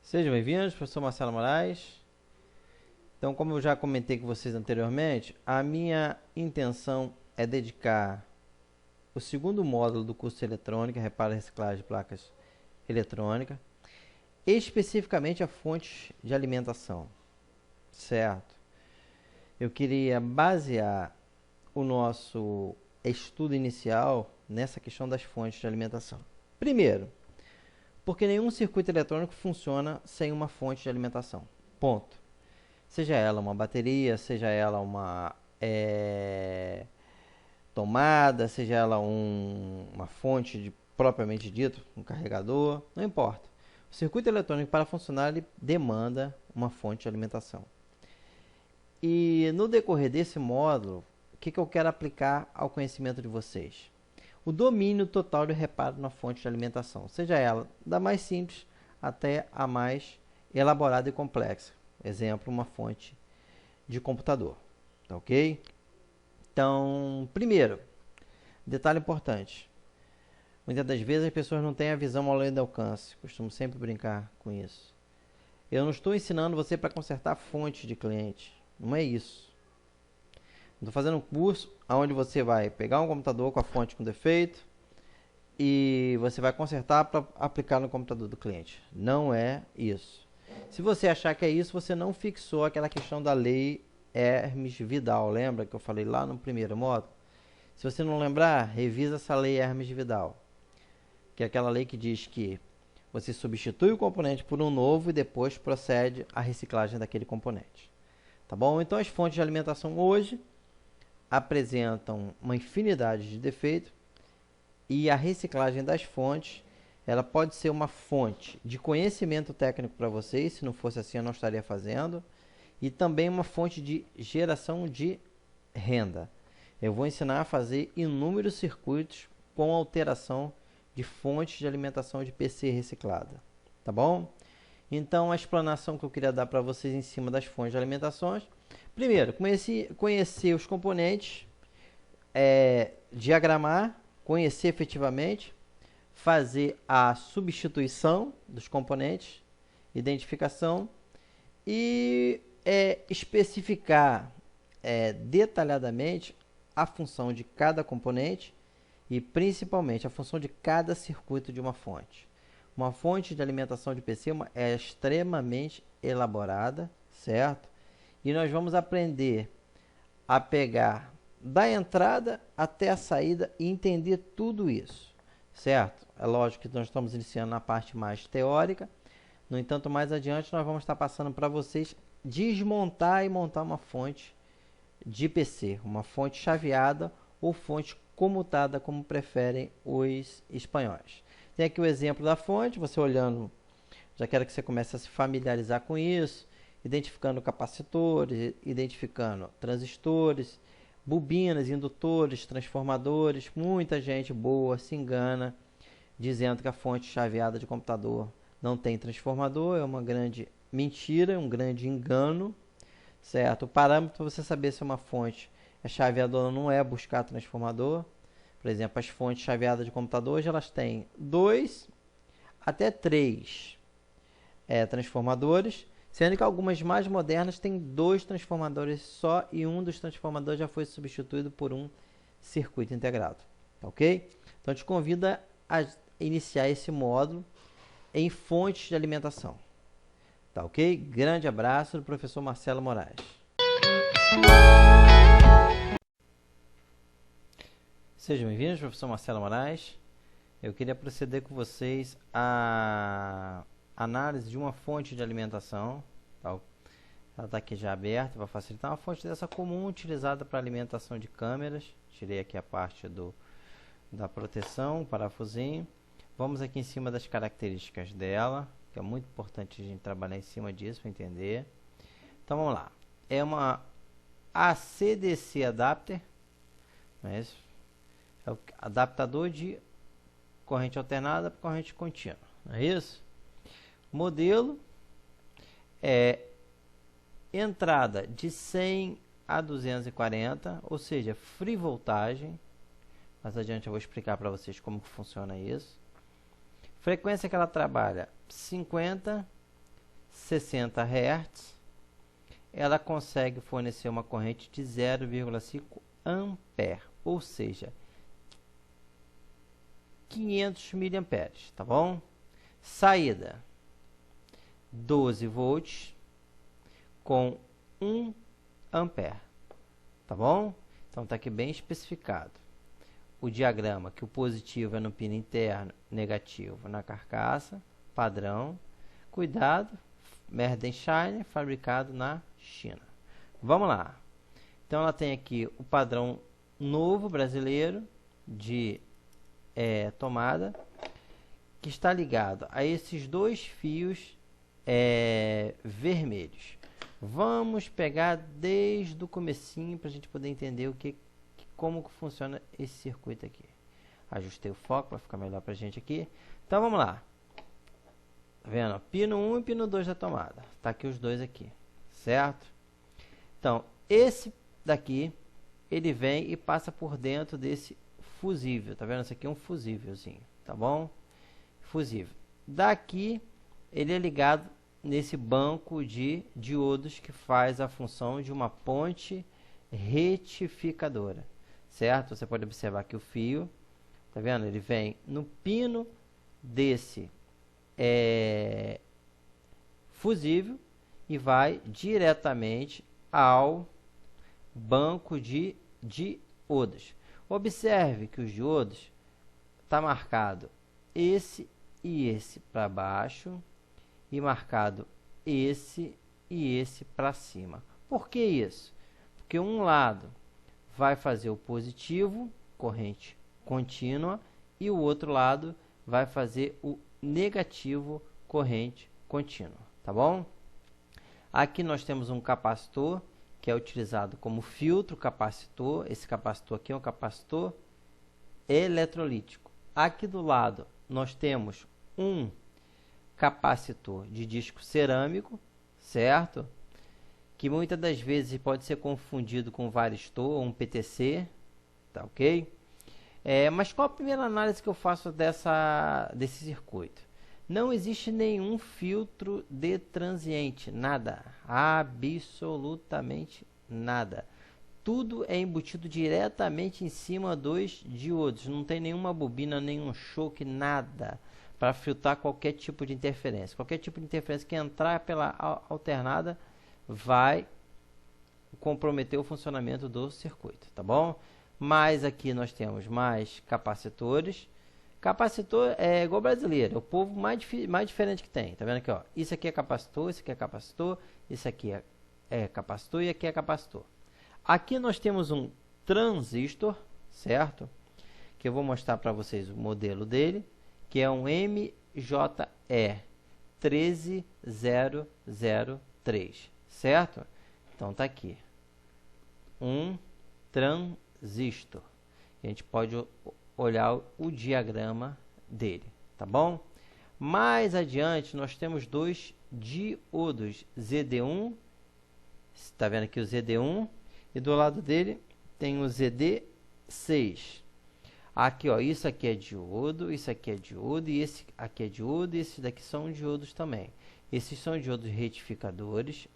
Sejam bem-vindos, professor Marcelo Moraes. Então, como eu já comentei com vocês anteriormente, a minha intenção é dedicar o segundo módulo do curso de eletrônica, reparo e reciclagem de placas eletrônicas, especificamente a fontes de alimentação, certo? Eu queria basear o nosso estudo inicial nessa questão das fontes de alimentação. Primeiro, porque nenhum circuito eletrônico funciona sem uma fonte de alimentação. Ponto. Seja ela uma bateria, seja ela uma tomada, seja ela uma fonte propriamente dito, um carregador, não importa. O circuito eletrônico, para funcionar, ele demanda uma fonte de alimentação. E no decorrer desse módulo, o que eu quero aplicar ao conhecimento de vocês? O domínio total de reparo na fonte de alimentação, seja ela da mais simples até a mais elaborada e complexa. Exemplo, uma fonte de computador. Tá ok? Então, primeiro, detalhe importante. Muitas das vezes as pessoas não têm a visão além do alcance. Costumo sempre brincar com isso. Eu não estou ensinando você para consertar fonte de cliente. Não é isso. Estou fazendo um curso onde você vai pegar um computador com a fonte com defeito e você vai consertar para aplicar no computador do cliente. Não é isso. Se você achar que é isso, você não fixou aquela questão da lei Hermes-Vidal. Lembra que eu falei lá no primeiro módulo? Se você não lembrar, revisa essa lei Hermes-Vidal, que é aquela lei que diz que você substitui o componente por um novo e depois procede à reciclagem daquele componente. Tá bom? Então, as fontes de alimentação hoje apresentam uma infinidade de defeitos e a reciclagem das fontes, ela pode ser uma fonte de conhecimento técnico para vocês. Se não fosse assim, eu não estaria fazendo. E também uma fonte de geração de renda. Eu vou ensinar a fazer inúmeros circuitos com alteração de fontes de alimentação de PC reciclada. Tá bom? Então, a explanação que eu queria dar para vocês em cima das fontes de alimentações. Primeiro, conhecer os componentes, diagramar, conhecer efetivamente, fazer a substituição dos componentes, identificação e especificar detalhadamente a função de cada componente e principalmente a função de cada circuito de uma fonte. Uma fonte de alimentação de PC é extremamente elaborada, certo? E nós vamos aprender a pegar da entrada até a saída e entender tudo isso, certo? É lógico que nós estamos iniciando na parte mais teórica. No entanto, mais adiante nós vamos estar passando para vocês desmontar e montar uma fonte de PC, uma fonte chaveada ou fonte comutada, como preferem os espanhóis. Tem aqui o exemplo da fonte, você olhando, já quero que você comece a se familiarizar com isso, identificando capacitores, identificando transistores, bobinas, indutores, transformadores. Muita gente boa se engana dizendo que a fonte chaveada de computador não tem transformador. É uma grande mentira, um grande engano, certo? O parâmetro para você saber se uma fonte é chaveadora ou não é buscar transformador. Por exemplo, as fontes chaveadas de computador, hoje elas têm 2 até 3 transformadores, sendo que algumas mais modernas têm 2 transformadores só e um dos transformadores já foi substituído por um circuito integrado. Tá ok? Então, eu te convido a iniciar esse módulo em fontes de alimentação. Tá ok? Grande abraço do professor Marcelo Moraes. Sejam bem-vindos, professor Marcelo Moraes. Eu queria proceder com vocês a análise de uma fonte de alimentação. Tá? Ela está aqui já aberta para facilitar. Uma fonte dessa comum utilizada para alimentação de câmeras. Tirei aqui a parte da proteção, parafusinho. Vamos aqui em cima das características dela. que é muito importante a gente trabalhar em cima disso para entender. Então vamos lá. É uma AC/DC adapter, mas é o adaptador de corrente alternada para corrente contínua, não é isso? Modelo é entrada de 100 a 240, ou seja, free voltagem. Mais adiante eu vou explicar para vocês como que funciona isso. Frequência que ela trabalha 50, 60 Hz. Ela consegue fornecer uma corrente de 0,5 ampere, ou seja, 500 miliamperes, tá bom? Saída 12 volts com 1 ampere, tá bom? Então tá aqui bem especificado. O diagrama que o positivo é no pino interno, negativo na carcaça, padrão. Cuidado, Made in China, fabricado na China. Vamos lá. Então ela tem aqui o padrão novo brasileiro de tomada, que está ligado a esses dois fios vermelhos. Vamos pegar desde o comecinho para a gente poder entender como que funciona esse circuito aqui. Ajustei o foco para ficar melhor para a gente aqui. Então vamos lá. Tá vendo? Pino 1 e pino 2 da tomada. Tá aqui os dois aqui, certo? Então, esse daqui, ele vem e passa por dentro desse fusível. Tá vendo? Esse aqui é um fusívelzinho, tá bom? Fusível. Daqui, ele é ligado nesse banco de diodos que faz a função de uma ponte retificadora, certo? Você pode observar que o fio, tá vendo? Ele vem no pino desse fusível e vai diretamente ao banco de diodos. Observe que os diodos está marcado esse e esse para baixo e marcado esse e esse para cima. Por que isso? Porque um lado vai fazer o positivo, corrente contínua, e o outro lado vai fazer o negativo, corrente contínua, tá bom? Aqui nós temos um capacitor que é utilizado como filtro capacitor. Esse capacitor aqui é um capacitor eletrolítico. Aqui do lado nós temos um capacitor de disco cerâmico, certo? Que muitas das vezes pode ser confundido com um varistor ou um PTC, tá ok? Mas qual a primeira análise que eu faço desse circuito? Não existe nenhum filtro de transiente, nada, absolutamente nada. Tudo é embutido diretamente em cima dos diodos, não tem nenhuma bobina, nenhum choque, nada, para filtrar qualquer tipo de interferência. Qualquer tipo de interferência que entrar pela alternada vai comprometer o funcionamento do circuito, tá bom? Mas aqui nós temos mais capacitores. Capacitor é igual brasileiro, é o povo mais diferente que tem. Tá vendo aqui, ó? Isso aqui é capacitor, isso aqui é capacitor, isso aqui é capacitor e aqui é capacitor. Aqui nós temos um transistor, certo? Que eu vou mostrar para vocês o modelo dele, que é um MJE13003, certo? Então tá aqui. Um transistor. A gente pode olhar o diagrama dele, tá bom? Mais adiante nós temos dois diodos ZD1, está vendo aqui o ZD1, e do lado dele tem o ZD6. Aqui, ó, isso aqui é diodo, isso aqui é diodo, e esse aqui é diodo, e esses daqui são diodos também. Esses são diodos retificadores,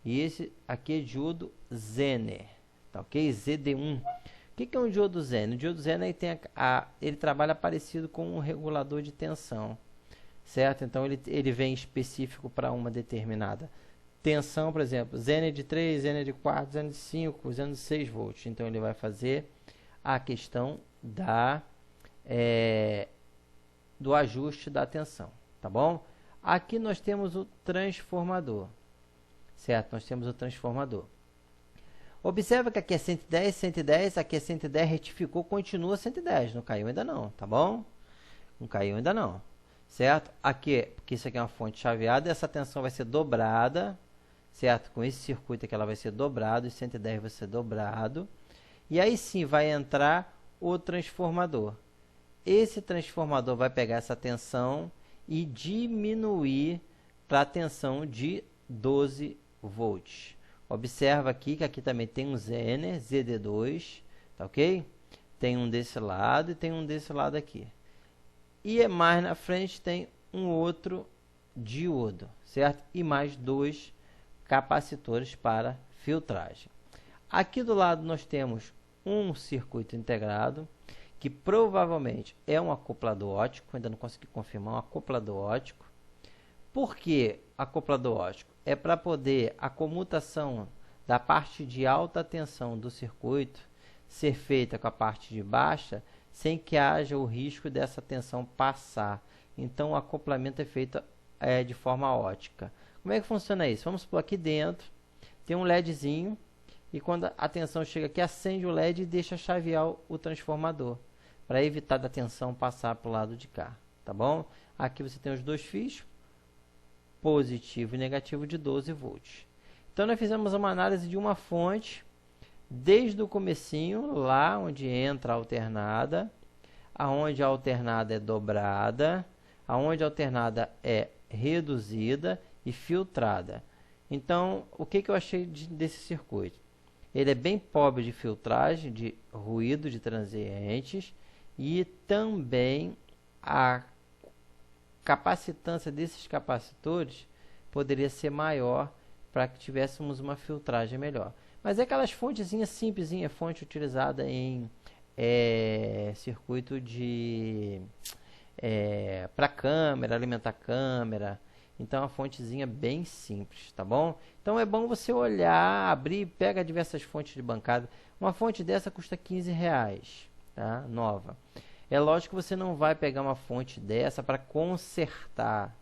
e esse aqui é diodo Zener, tá ok? ZD1. O que é um diodo Zener? O diodo Zener ele trabalha parecido com um regulador de tensão, certo? Então ele vem específico para uma determinada tensão, por exemplo, Zener de 3, Zener de 4, Zener de 5, Zener de 6 volts. Então ele vai fazer a questão do ajuste da tensão, tá bom? Aqui nós temos o transformador, certo? Nós temos o transformador. Observa que aqui é 110, 110, aqui é 110, retificou, continua 110, não caiu ainda não, tá bom? Não caiu ainda não. certo? Aqui, porque isso aqui é uma fonte chaveada, essa tensão vai ser dobrada, certo? Com esse circuito aqui ela vai ser dobrado, e 110 vai ser dobrado. E aí sim vai entrar o transformador. Esse transformador vai pegar essa tensão e diminuir para a tensão de 12 volts. Observa aqui que aqui também tem um Zener, ZD2, tá ok? Tem um desse lado e tem um desse lado aqui. E mais na frente tem um outro diodo, certo? E mais 2 capacitores para filtragem. Aqui do lado nós temos um circuito integrado, que provavelmente é um acoplador óptico, ainda não consegui confirmar, um acoplador óptico. Por que acoplador óptico? É para poder a comutação da parte de alta tensão do circuito ser feita com a parte de baixa, sem que haja o risco dessa tensão passar. Então o acoplamento é feito de forma óptica. Como é que funciona isso? Vamos supor, aqui dentro tem um LEDzinho, e quando a tensão chega aqui, acende o LED e deixa chavear o transformador, para evitar da tensão passar para o lado de cá, tá bom? Aqui você tem os dois fios, positivo e negativo de 12 volts. Então nós fizemos uma análise de uma fonte, desde o comecinho, lá onde entra a alternada, aonde a alternada é dobrada, aonde a alternada é reduzida e filtrada. Então, o que eu achei desse circuito? Ele é bem pobre de filtragem, de ruído de transientes, e também a capacitância desses capacitores poderia ser maior para que tivéssemos uma filtragem melhor. Mas é aquelas fontezinhas simplesinha, fonte utilizada em circuito de para câmera, alimentar câmera. Então, a fontezinha bem simples, tá bom? Então, é bom você olhar, abrir, pega diversas fontes de bancada. Uma fonte dessa custa R$15, tá? Nova. É lógico que você não vai pegar uma fonte dessa para consertar,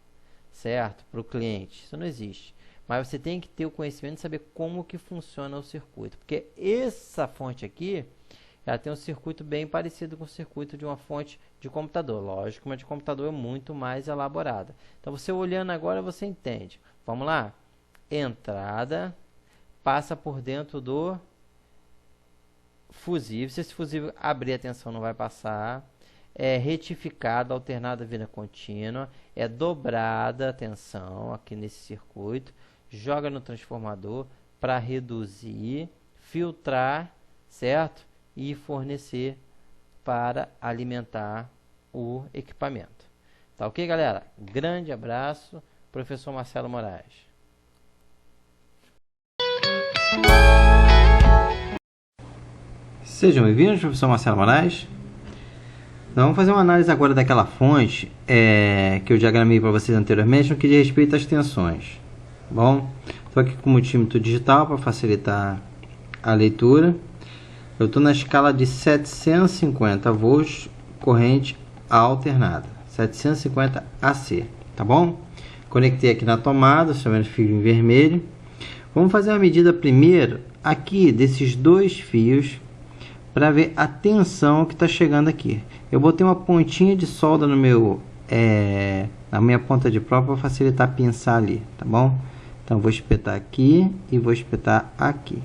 certo? Para o cliente. Isso não existe. Mas você tem que ter o conhecimento de saber como que funciona o circuito. Porque essa fonte aqui, ela tem um circuito bem parecido com o circuito de uma fonte de computador. Lógico, uma de computador é muito mais elaborada. Então, você olhando agora, você entende. Vamos lá? Entrada, passa por dentro do fusível. Se esse fusível abrir, a tensão não vai passar. É retificada, alternada, vira contínua. É dobrada a tensão aqui nesse circuito. Joga no transformador para reduzir, filtrar, certo? E fornecer para alimentar o equipamento. Tá ok, galera? Grande abraço, professor Marcelo Moraes. Sejam bem-vindos, professor Marcelo Moraes. Então, vamos fazer uma análise agora daquela fonte que eu diagramei para vocês anteriormente, no que diz respeito às tensões. Bom, estou aqui com o multímetro digital para facilitar a leitura. Eu estou na escala de 750 volts, corrente alternada, 750 AC, tá bom? Conectei aqui na tomada, chamando fio em vermelho. Vamos fazer uma medida primeiro aqui desses dois fios, para ver a tensão que está chegando aqui. Eu botei uma pontinha de solda no meu, na minha ponta de prova para facilitar pinçar ali, tá bom? Então, vou espetar aqui e vou espetar aqui.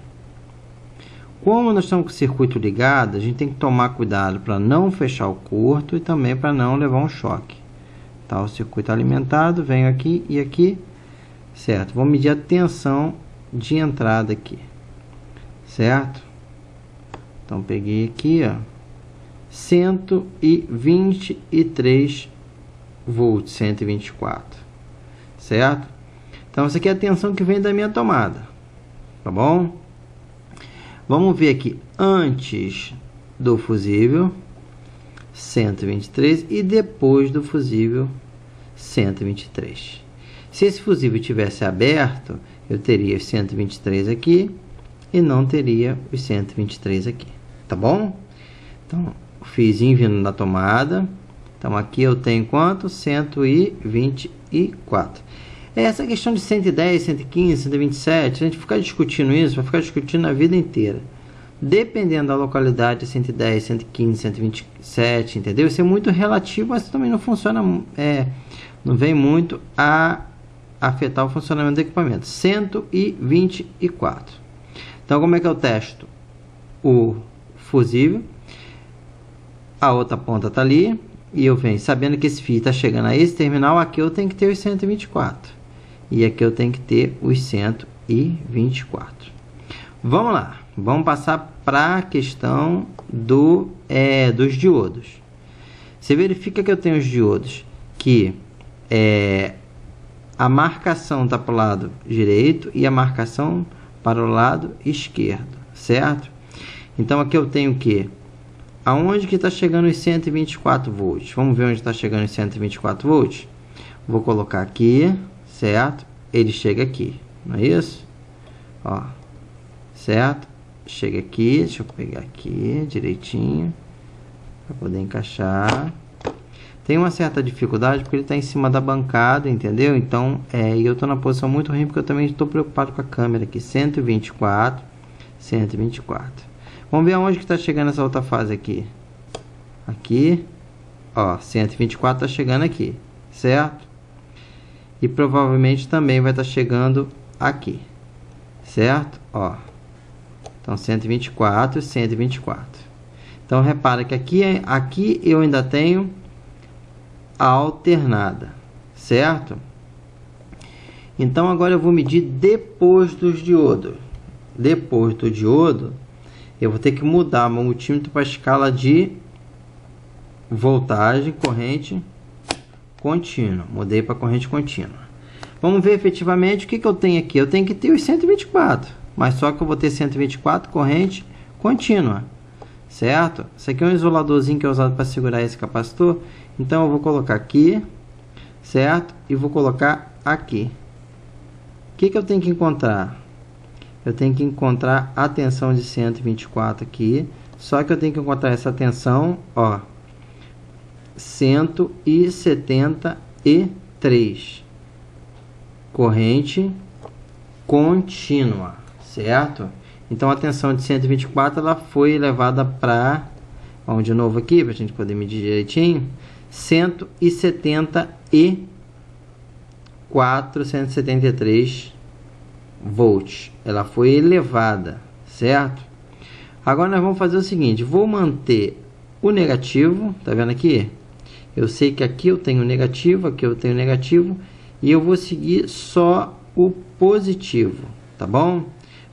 Como nós estamos com o circuito ligado, a gente tem que tomar cuidado para não fechar o curto e também para não levar um choque. Tá, o circuito alimentado, venho aqui e aqui, certo? Vou medir a tensão de entrada aqui, certo? Então, peguei aqui, ó, 123 volts, 124, certo? Então, essa aqui é a tensão que vem da minha tomada, tá bom? Vamos ver aqui, antes do fusível, 123, e depois do fusível, 123. Se esse fusível tivesse aberto, eu teria os 123 aqui, e não teria os 123 aqui, tá bom? Então, o fiozinho vindo na tomada. Então, aqui eu tenho quanto? 124. Essa questão de 110, 115, 127, a gente ficar discutindo isso, vai ficar discutindo a vida inteira. dependendo da localidade, 110, 115, 127, entendeu? Isso é muito relativo, mas também não funciona, não vem muito a afetar o funcionamento do equipamento. 124. Então, como é que eu testo o fusível? A outra ponta está ali, e eu venho sabendo que esse fio está chegando a esse terminal, aqui eu tenho que ter os 124. E aqui eu tenho que ter os 124. Vamos lá, vamos passar para a questão dos diodos. Você verifica que eu tenho os diodos que a marcação está para o lado direito e a marcação para o lado esquerdo, certo? Então aqui eu tenho que aonde que está chegando os 124 volts? Vamos ver onde está chegando os 124 volts? Vou colocar aqui, certo? Ele chega aqui, não é isso? Ó, certo? Chega aqui, deixa eu pegar aqui direitinho para poder encaixar. Tem uma certa dificuldade porque ele está em cima da bancada, entendeu? Então, e eu estou na posição muito ruim porque eu também estou preocupado com a câmera aqui. 124, 124. Vamos ver aonde que está chegando essa outra fase aqui. Aqui, ó, 124 está chegando aqui, certo? E provavelmente também vai estar chegando aqui, certo? Ó, então 124, 124. Então repara que aqui eu ainda tenho a alternada, certo? Então agora eu vou medir depois dos diodos. Depois do diodo, eu vou ter que mudar meu multímetro para a escala de voltagem corrente contínua. Mudei para corrente contínua. Vamos ver efetivamente o que eu tenho aqui. Eu tenho que ter os 124, mas só que eu vou ter 124 corrente contínua, certo? Isso aqui é um isoladorzinho que é usado para segurar esse capacitor. Então eu vou colocar aqui, certo? E vou colocar aqui. O que eu tenho que encontrar? Eu tenho que encontrar a tensão de 124 aqui. Só que eu tenho que encontrar essa tensão, ó, 173. Corrente contínua, certo? Então a tensão de 124 ela foi elevada para, vamos de novo aqui para a gente poder medir direitinho, 173 volts. Ela foi elevada, certo? Agora nós vamos fazer o seguinte, vou manter o negativo, tá vendo aqui? Eu sei que aqui eu tenho negativo, aqui eu tenho negativo, e eu vou seguir só o positivo, tá bom?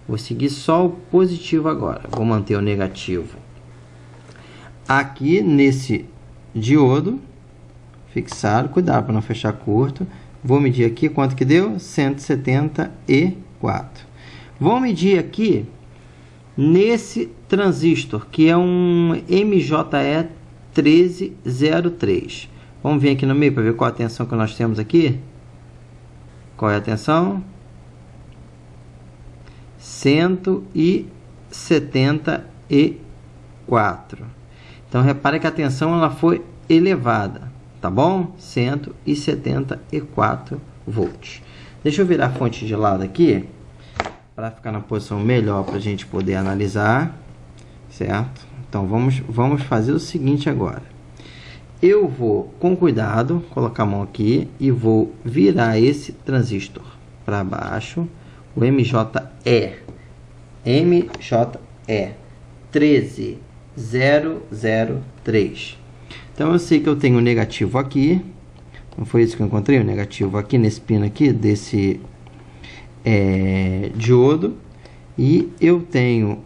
Vou seguir só o positivo agora. Vou manter o negativo aqui nesse diodo fixado. Cuidado para não fechar curto. Vou medir aqui quanto que deu? 174. Vou medir aqui nesse transistor, que é um MJE 1303. Vamos vir aqui no meio para ver qual a tensão que nós temos aqui. Qual é a tensão? 174. Então repare que a tensão ela foi elevada, tá bom? 174 volts. Deixa eu virar a fonte de lado aqui para ficar na posição melhor para a gente poder analisar, certo? Então vamos fazer o seguinte agora. Eu vou com cuidado colocar a mão aqui e vou virar esse transistor para baixo. O MJE 13003. Então eu sei que eu tenho o negativo aqui. Não foi isso que eu encontrei? O negativo aqui nesse pino aqui desse diodo. E eu tenho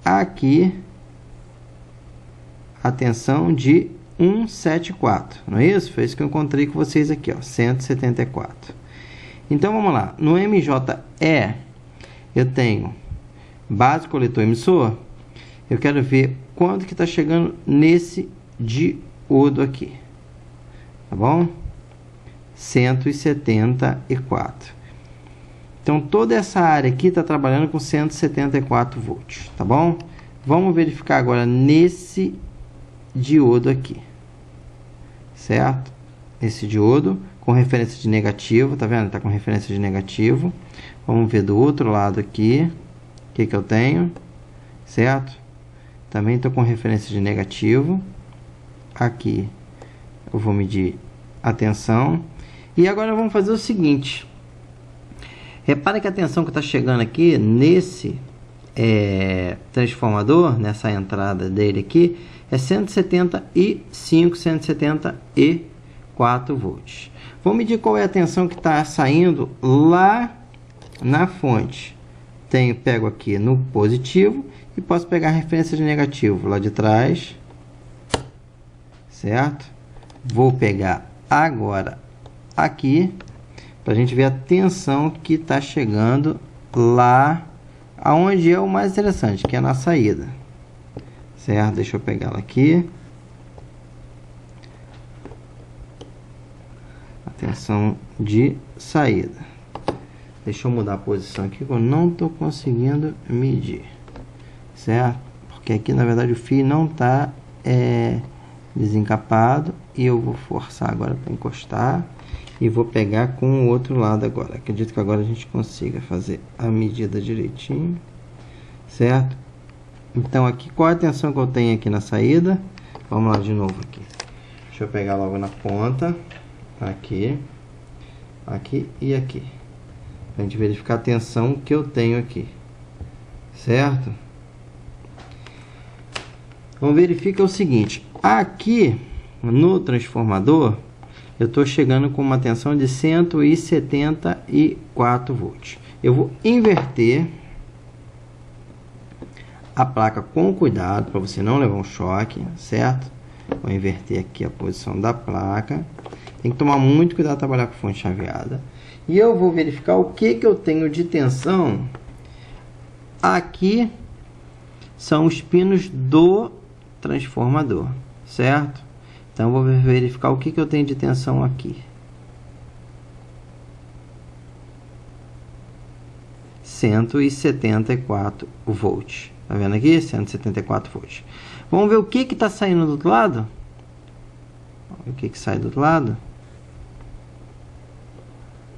aqui a tensão de 174. Não é isso? Foi isso que eu encontrei com vocês aqui, ó, 174. Então vamos lá. No MJE eu tenho base, coletor, emissor. Eu quero ver quanto que está chegando nesse diodo aqui, tá bom? 174. Então toda essa área aqui está trabalhando com 174 volts, tá bom? Vamos verificar agora nesse diodo aqui, certo? Esse diodo com referência de negativo, tá vendo? Tá com referência de negativo. Vamos ver do outro lado aqui. que eu tenho, certo? Também estou com referência de negativo. Aqui eu vou medir a tensão. E agora vamos fazer o seguinte. Repara que a tensão que está chegando aqui nesse transformador, nessa entrada dele aqui, é 175, 174 volts. Vamos medir qual é a tensão que está saindo lá na fonte. Pego aqui no positivo e posso pegar a referência de negativo lá de trás, certo? Vou pegar agora aqui para a gente ver a tensão que está chegando lá aonde é o mais interessante, que é na saída, certo? Deixa eu pegar ela aqui. A tensão de saída. Deixa eu mudar a posição aqui, que eu não estou conseguindo medir, certo? Porque aqui na verdade o fio não está desencapado e eu vou forçar agora para encostar e vou pegar com o outro lado agora. Acredito que agora a gente consiga fazer a medida direitinho, certo? Então aqui, qual é a tensão que eu tenho aqui na saída? Vamos lá de novo aqui. Deixa eu pegar logo na ponta, aqui, aqui e aqui, pra gente verificar a tensão que eu tenho aqui, certo? Vamos verificar o seguinte, aqui no transformador eu estou chegando com uma tensão de 174 volts. Eu vou inverter a placa com cuidado para você não levar um choque, certo? Vou inverter aqui a posição da placa. Tem que tomar muito cuidado trabalhar com fonte chaveada. E eu vou verificar o que eu tenho de tensão. Aqui são os pinos do transformador, certo? Então, vou verificar o que eu tenho de tensão aqui. 174 volts. Tá vendo aqui? 174 volts. Vamos ver o que está saindo do outro lado? O que sai do outro lado?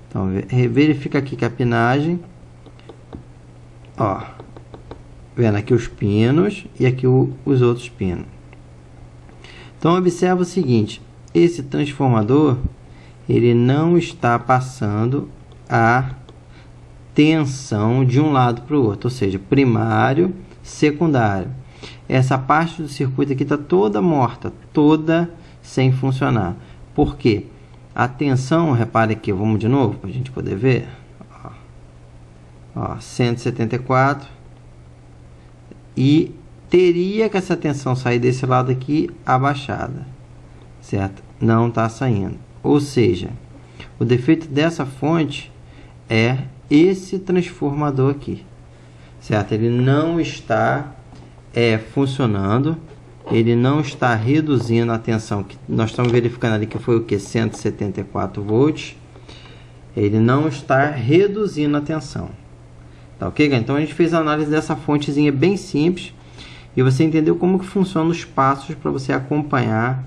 Então, verifica aqui que a pinagem. Ó. Vendo aqui os pinos e aqui os outros pinos. Então, observa o seguinte, esse transformador, ele não está passando a tensão de um lado para o outro, ou seja, primário, secundário. Essa parte do circuito aqui está toda morta, toda sem funcionar. Por quê? A tensão, repare aqui, vamos de novo para a gente poder ver. Ó, 174 e teria que essa tensão sair desse lado aqui abaixada, certo? Não está saindo. Ou seja, o defeito dessa fonte é esse transformador aqui, certo? Ele não está funcionando, ele não está reduzindo a tensão que nós estamos verificando ali, que foi o que? 174 volts. Ele não está reduzindo a tensão. Tá ok? Então a gente fez a análise dessa fontezinha bem simples. E você entendeu como que funcionam os passos para você acompanhar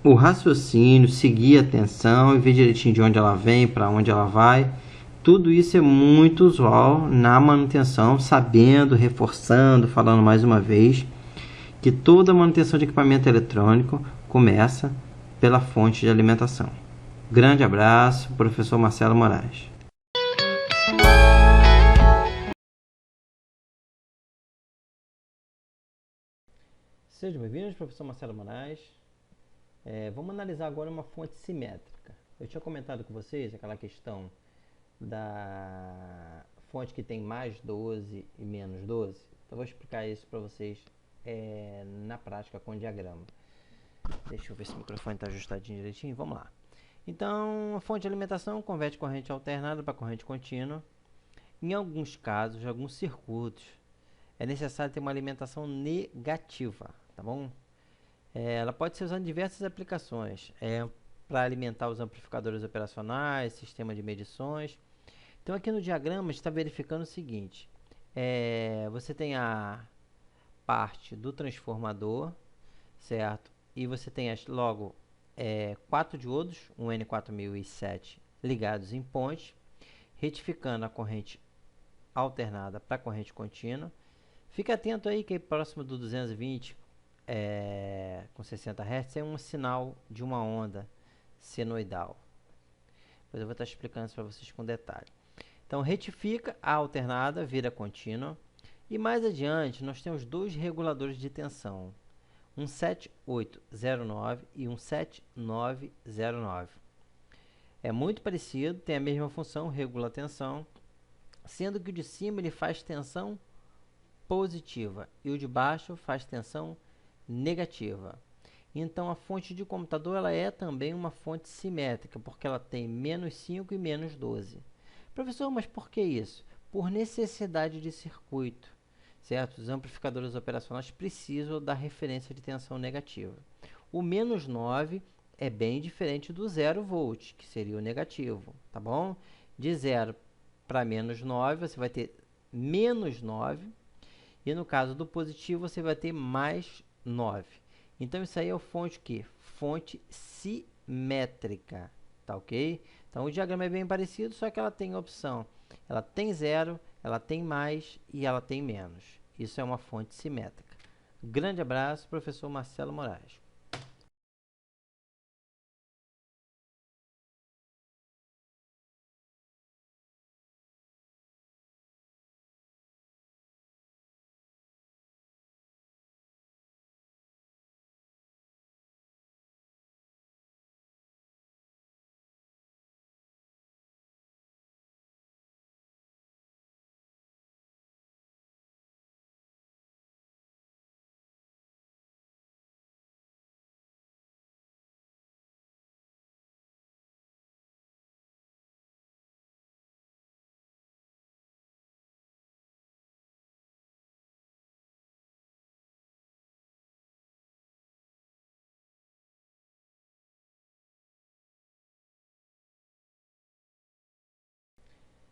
o raciocínio, seguir a tensão e ver direitinho de onde ela vem, para onde ela vai. Tudo isso é muito usual na manutenção, sabendo, reforçando, falando mais uma vez, que toda manutenção de equipamento eletrônico começa pela fonte de alimentação. Grande abraço, professor Marcelo Moraes. Sejam bem-vindos, professor Marcelo Moraes. Vamos analisar agora uma fonte simétrica. Eu tinha comentado com vocês aquela questão da fonte que tem mais 12 e menos 12. Então, vou explicar isso para vocês na prática com o diagrama. Deixa eu ver se o microfone está ajustadinho direitinho. Vamos lá. Então, a fonte de alimentação converte corrente alternada para corrente contínua. Em alguns casos, em alguns circuitos, é necessário ter uma alimentação negativa, tá bom? Ela pode ser usada em diversas aplicações, para alimentar os amplificadores operacionais, sistema de medições. Então, aqui no diagrama, a gente está verificando o seguinte, você tem a parte do transformador, certo? E você tem logo 4 diodos, um N4007 ligados em ponte, retificando a corrente alternada para corrente contínua. Fica atento aí que próximo do 220 com 60 Hz é um sinal de uma onda senoidal. Depois eu vou estar explicando isso para vocês com detalhe. Então, retifica a alternada, vira contínua. E mais adiante, nós temos dois reguladores de tensão, um 7809 e um 7909. É muito parecido, tem a mesma função, regula a tensão, sendo que o de cima ele faz tensão positiva e o de baixo faz tensão negativa. Então, a fonte de computador ela é também uma fonte simétrica, porque ela tem menos 5 e menos 12. Professor, mas por que isso? Por necessidade de circuito, certo? Os amplificadores operacionais precisam da referência de tensão negativa. O menos 9 é bem diferente do 0 volt, que seria o negativo, tá bom? De 0 para menos 9, você vai ter menos 9, e no caso do positivo, você vai ter mais 9. Então, isso aí é o fonte que? Fonte simétrica, tá ok? Então, o diagrama é bem parecido, só que ela tem opção. Ela tem 0, ela tem mais e ela tem menos. Isso é uma fonte simétrica. Grande abraço, professor Marcelo Moraes.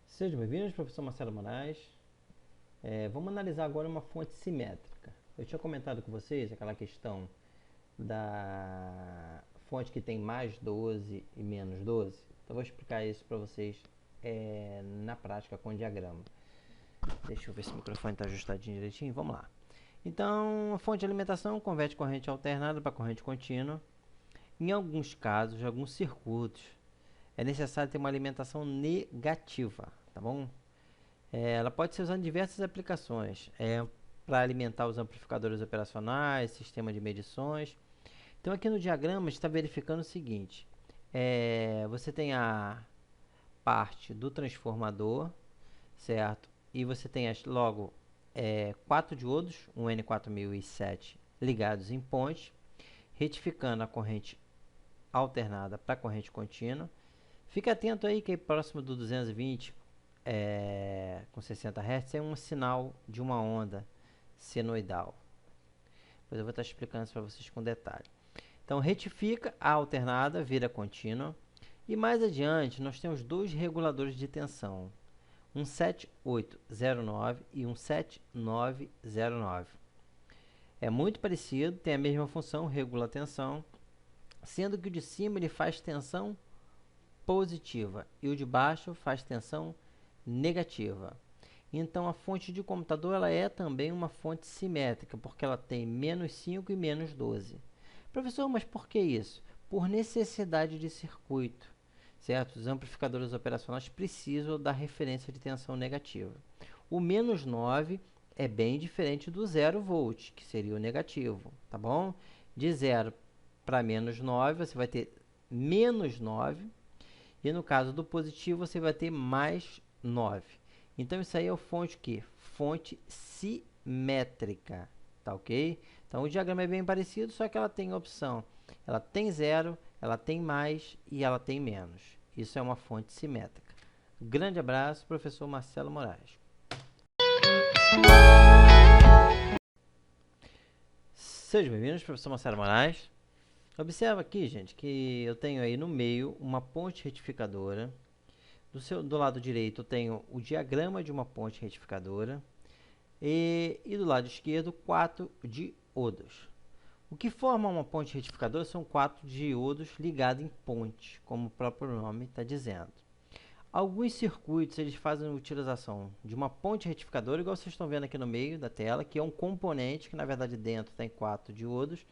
Sejam bem-vindos, professor Marcelo Moraes. Vamos analisar agora uma fonte simétrica. Eu tinha comentado com vocês aquela questão da fonte que tem mais 12 e menos 12. Então, vou explicar isso para vocês na prática com o diagrama. Deixa eu ver se o microfone está ajustadinho direitinho. Vamos lá. Então, a fonte de alimentação converte corrente alternada para corrente contínua. Em alguns casos, em alguns circuitos, é necessário ter uma alimentação negativa, tá bom? Ela pode ser usada em diversas aplicações, para alimentar os amplificadores operacionais, sistema de medições. Então, aqui no diagrama, está verificando o seguinte. Você tem a parte do transformador, certo? E você tem logo 4 diodos, um N4007 ligados em ponte, retificando a corrente alternada para a corrente contínua. Fique atento aí que próximo do 220 com 60 Hz é um sinal de uma onda senoidal. Depois eu vou estar explicando isso para vocês com detalhe. Então, retifica a alternada, vira contínua. E mais adiante, nós temos dois reguladores de tensão, um 7809 e um 7909. É muito parecido, tem a mesma função, regula a tensão, sendo que o de cima ele faz tensão positiva e o de baixo faz tensão negativa. Então, a fonte de computador ela é também uma fonte simétrica, porque ela tem menos 5 e menos 12. Professor, mas por que isso? Por necessidade de circuito, certo? Os amplificadores operacionais precisam da referência de tensão negativa. O menos 9 é bem diferente do 0 volt, que seria o negativo, tá bom? De 0 para menos 9, você vai ter menos 9, e no caso do positivo, você vai ter mais 9. Então, isso aí é o fonte que? Fonte simétrica, tá ok? Então, o diagrama é bem parecido, só que ela tem opção. Ela tem 0, ela tem mais e ela tem menos. Isso é uma fonte simétrica. Grande abraço, professor Marcelo Moraes. Sejam bem-vindos, professor Marcelo Moraes. Observa aqui, gente, que eu tenho aí no meio uma ponte retificadora. Do lado direito eu tenho o diagrama de uma ponte retificadora. E do lado esquerdo, 4 diodos. O que forma uma ponte retificadora são 4 diodos ligados em ponte, como o próprio nome está dizendo. Alguns circuitos eles fazem utilização de uma ponte retificadora, igual vocês estão vendo aqui no meio da tela, que é um componente que na verdade dentro tem 4 diodos,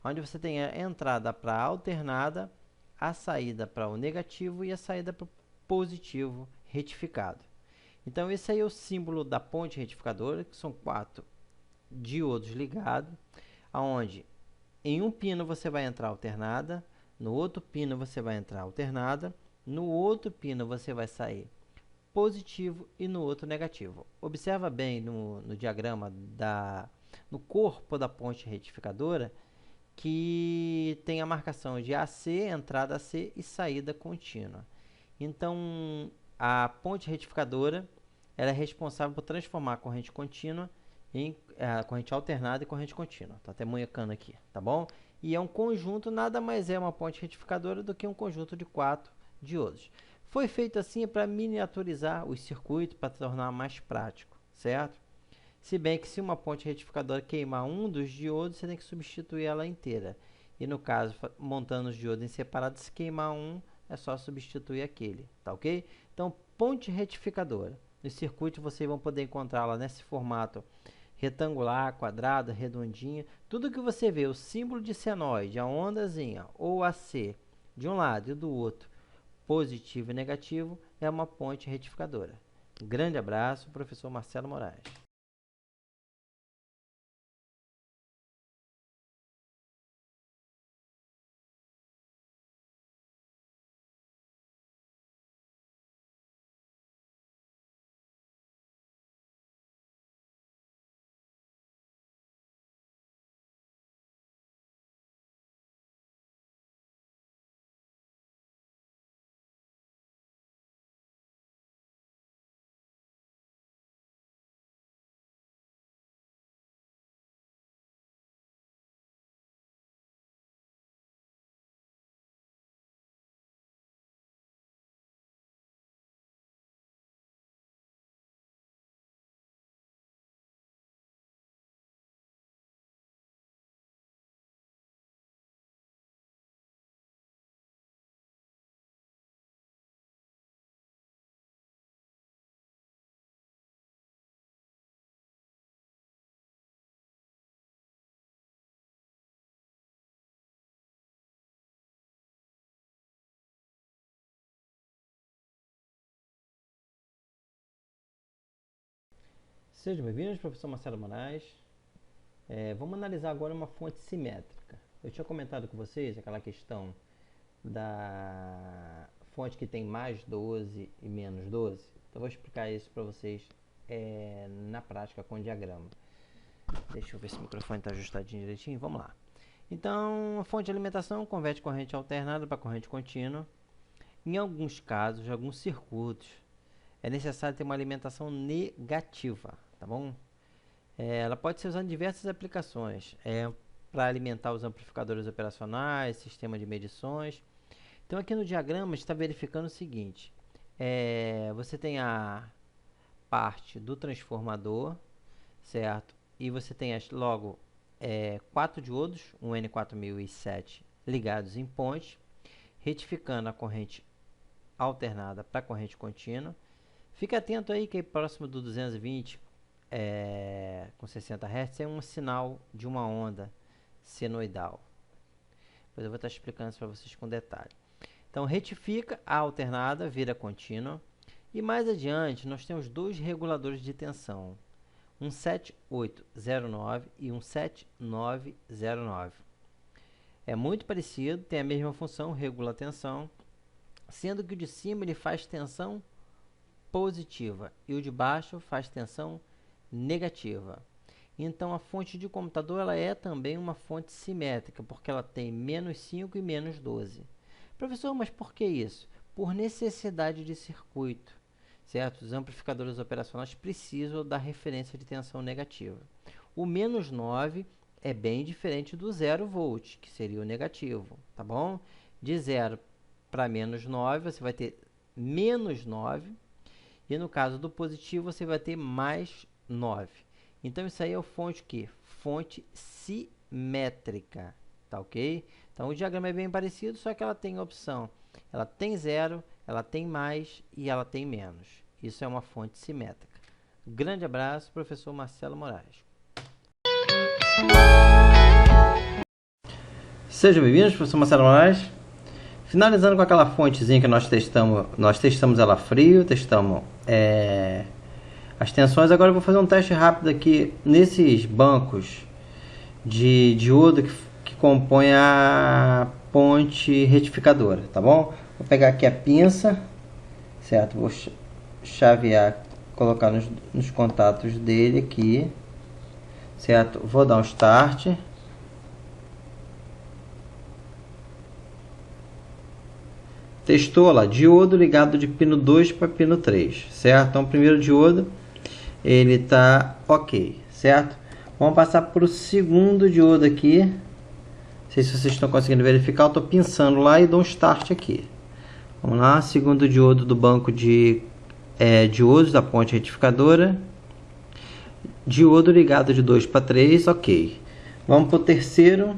onde você tem a entrada para a alternada, a saída para o negativo e a saída para o positivo retificado. Então esse aí é o símbolo da ponte retificadora, que são 4 diodos ligados, aonde em um pino você vai entrar alternada, no outro pino você vai entrar alternada, no outro pino você vai sair positivo e no outro negativo. Observa bem no diagrama, no corpo da ponte retificadora, que tem a marcação de AC, entrada AC e saída contínua. Então, a ponte retificadora ela é responsável por transformar a corrente contínua em corrente alternada e corrente contínua. Está até munhecando aqui, tá bom? E é um conjunto, nada mais é uma ponte retificadora do que um conjunto de 4 diodos. Foi feito assim para miniaturizar os circuitos, para tornar mais prático, certo? Se bem que se uma ponte retificadora queimar um dos diodos, você tem que substituir ela inteira. E no caso, montando os diodos em separado, se queimar um, é só substituir aquele, tá ok? Então, ponte retificadora. No circuito vocês vão poder encontrá-la nesse formato retangular, quadrado, redondinha. Tudo que você vê, o símbolo de senoide, a ondazinha ou AC de um lado e do outro, positivo e negativo, é uma ponte retificadora. Um grande abraço, professor Marcelo Moraes. Sejam bem-vindos, professor Marcelo Moraes. Vamos analisar agora uma fonte simétrica. Eu tinha comentado com vocês aquela questão da fonte que tem mais 12 e menos 12. Então, vou explicar isso para vocês na prática com o diagrama. Deixa eu ver se o microfone está ajustadinho direitinho. Vamos lá. Então, a fonte de alimentação converte corrente alternada para corrente contínua. Em alguns casos, em alguns circuitos, é necessário ter uma alimentação negativa, tá bom? Ela pode ser usada em diversas aplicações, para alimentar os amplificadores operacionais, sistema de medições. Então, aqui no diagrama, está verificando o seguinte: você tem a parte do transformador, certo? E você tem logo 4 diodos, um N4007 ligados em ponte, retificando a corrente alternada para a corrente contínua. Fique atento aí que próximo do 220 com 60 Hz é um sinal de uma onda senoidal. Depois eu vou estar explicando isso para vocês com detalhe. Então, retifica a alternada, vira contínua. E mais adiante, nós temos dois reguladores de tensão, um 7809 e um 7909. É muito parecido, tem a mesma função, regula a tensão, sendo que o de cima ele faz tensão positiva e o de baixo faz tensão negativa. Então, a fonte de computador ela é também uma fonte simétrica, porque ela tem menos 5 e menos 12. Professor, mas por que isso? Por necessidade de circuito, certo? Os amplificadores operacionais precisam da referência de tensão negativa. O menos 9 é bem diferente do 0 volt, que seria o negativo, tá bom? De 0 para menos 9, você vai ter menos 9, e no caso do positivo, você vai ter mais 9. Então, isso aí é o fonte que? Fonte simétrica, tá ok? Então, o diagrama é bem parecido, só que ela tem a opção. Ela tem 0, ela tem mais e ela tem menos. Isso é uma fonte simétrica. Grande abraço, professor Marcelo Moraes. Sejam bem-vindos, professor Marcelo Moraes. Finalizando com aquela fontezinha que nós testamos ela frio, testamos as tensões. Agora eu vou fazer um teste rápido aqui nesses bancos de diodo que compõem a ponte retificadora, tá bom? Vou pegar aqui a pinça, certo? Vou chavear, colocar nos contatos dele aqui, certo? Vou dar um start. Testou lá, diodo ligado de pino 2 para pino 3, certo? Então o primeiro diodo ele tá ok, certo? Vamos passar para o segundo diodo aqui. Não sei se vocês estão conseguindo verificar, eu estou pinçando lá e dou um start aqui. Vamos lá, segundo diodo do banco de diodos da ponte retificadora. Diodo ligado de 2 para 3, ok. Vamos para o terceiro.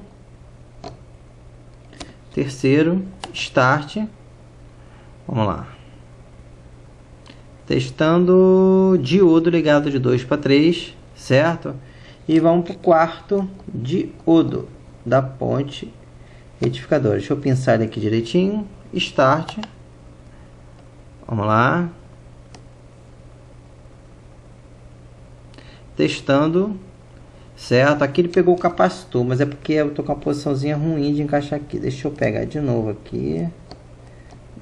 Terceiro, start. Vamos lá. Testando diodo ligado de 2 para 3, certo? E vamos para o quarto diodo da ponte retificadora. Deixa eu pinçar ele aqui direitinho. Start. Vamos lá. Testando. Certo? Aqui ele pegou o capacitor, mas é porque eu tô com uma posiçãozinha ruim de encaixar aqui. Deixa eu pegar de novo aqui.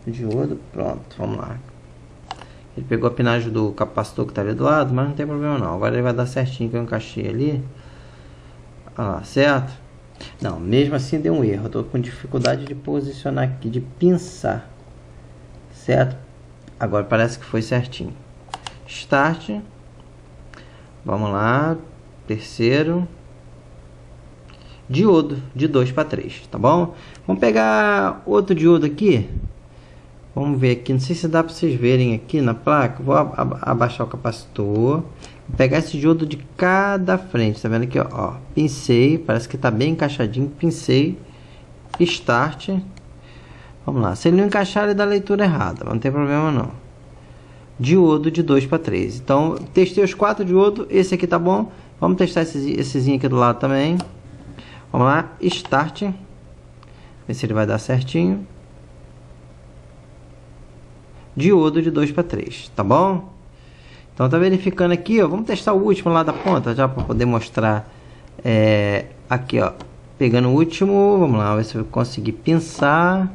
Diodo, pronto, vamos lá. Ele pegou a pinagem do capacitor que tá ali do lado, mas não tem problema não. Agora ele vai dar certinho que eu encaixei ali. Olha lá, certo? Não, mesmo assim deu um erro. Eu tô com dificuldade de posicionar aqui, de pinçar. Certo? Agora parece que foi certinho. Start. Vamos lá. Terceiro. Diodo de 2 para 3, tá bom? Vamos pegar outro diodo aqui. Vamos ver aqui, não sei se dá para vocês verem aqui na placa. Vou abaixar o capacitor. Vou pegar esse diodo de cada frente, tá vendo aqui, ó? Pincei, parece que tá bem encaixadinho. Pincei, start. Vamos lá, se ele não encaixar, ele dá a leitura errada, mas não tem problema não. Diodo de 2 para 3. Então, testei os 4 diodos, esse aqui tá bom. Vamos testar essezinho aqui do lado também. Vamos lá, start. Ver se ele vai dar certinho. Diodo de 2 para 3, tá bom? Então tá verificando aqui, ó. Vamos testar o último lá da ponta, já para poder mostrar. Aqui, ó. Pegando o último, vamos lá, ver se eu conseguir pinçar.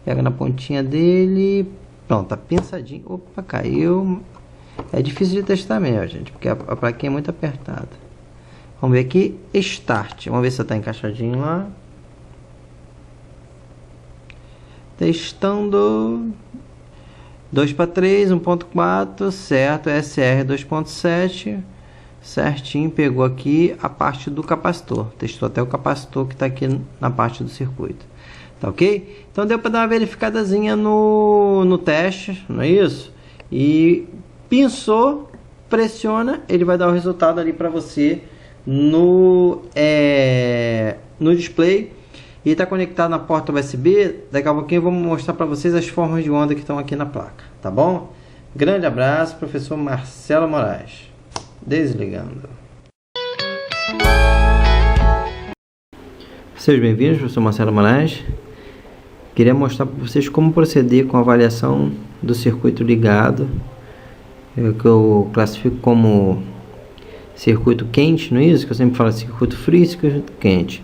Pega na pontinha dele. Pronto, tá pinçadinho. Opa, caiu. É difícil de testar mesmo, gente, porque a plaquinha é muito apertada. Vamos ver aqui, start. Vamos ver se tá encaixadinho lá. Testando. 2 para 3, 1.4, certo, SR 2.7, certinho, pegou aqui a parte do capacitor, testou até o capacitor que está aqui na parte do circuito, tá ok? Então deu para dar uma verificadazinha no teste, não é isso? E pinçou, pressiona, ele vai dar o resultado ali para você no display. E está conectado na porta USB. Daqui a pouquinho eu vou mostrar para vocês as formas de onda que estão aqui na placa, tá bom? Grande abraço, professor Marcelo Moraes. Desligando. Sejam bem-vindos, professor Marcelo Moraes. Queria mostrar para vocês como proceder com a avaliação do circuito ligado, que eu classifico como circuito quente, não é isso? Que eu sempre falo circuito frio e circuito quente.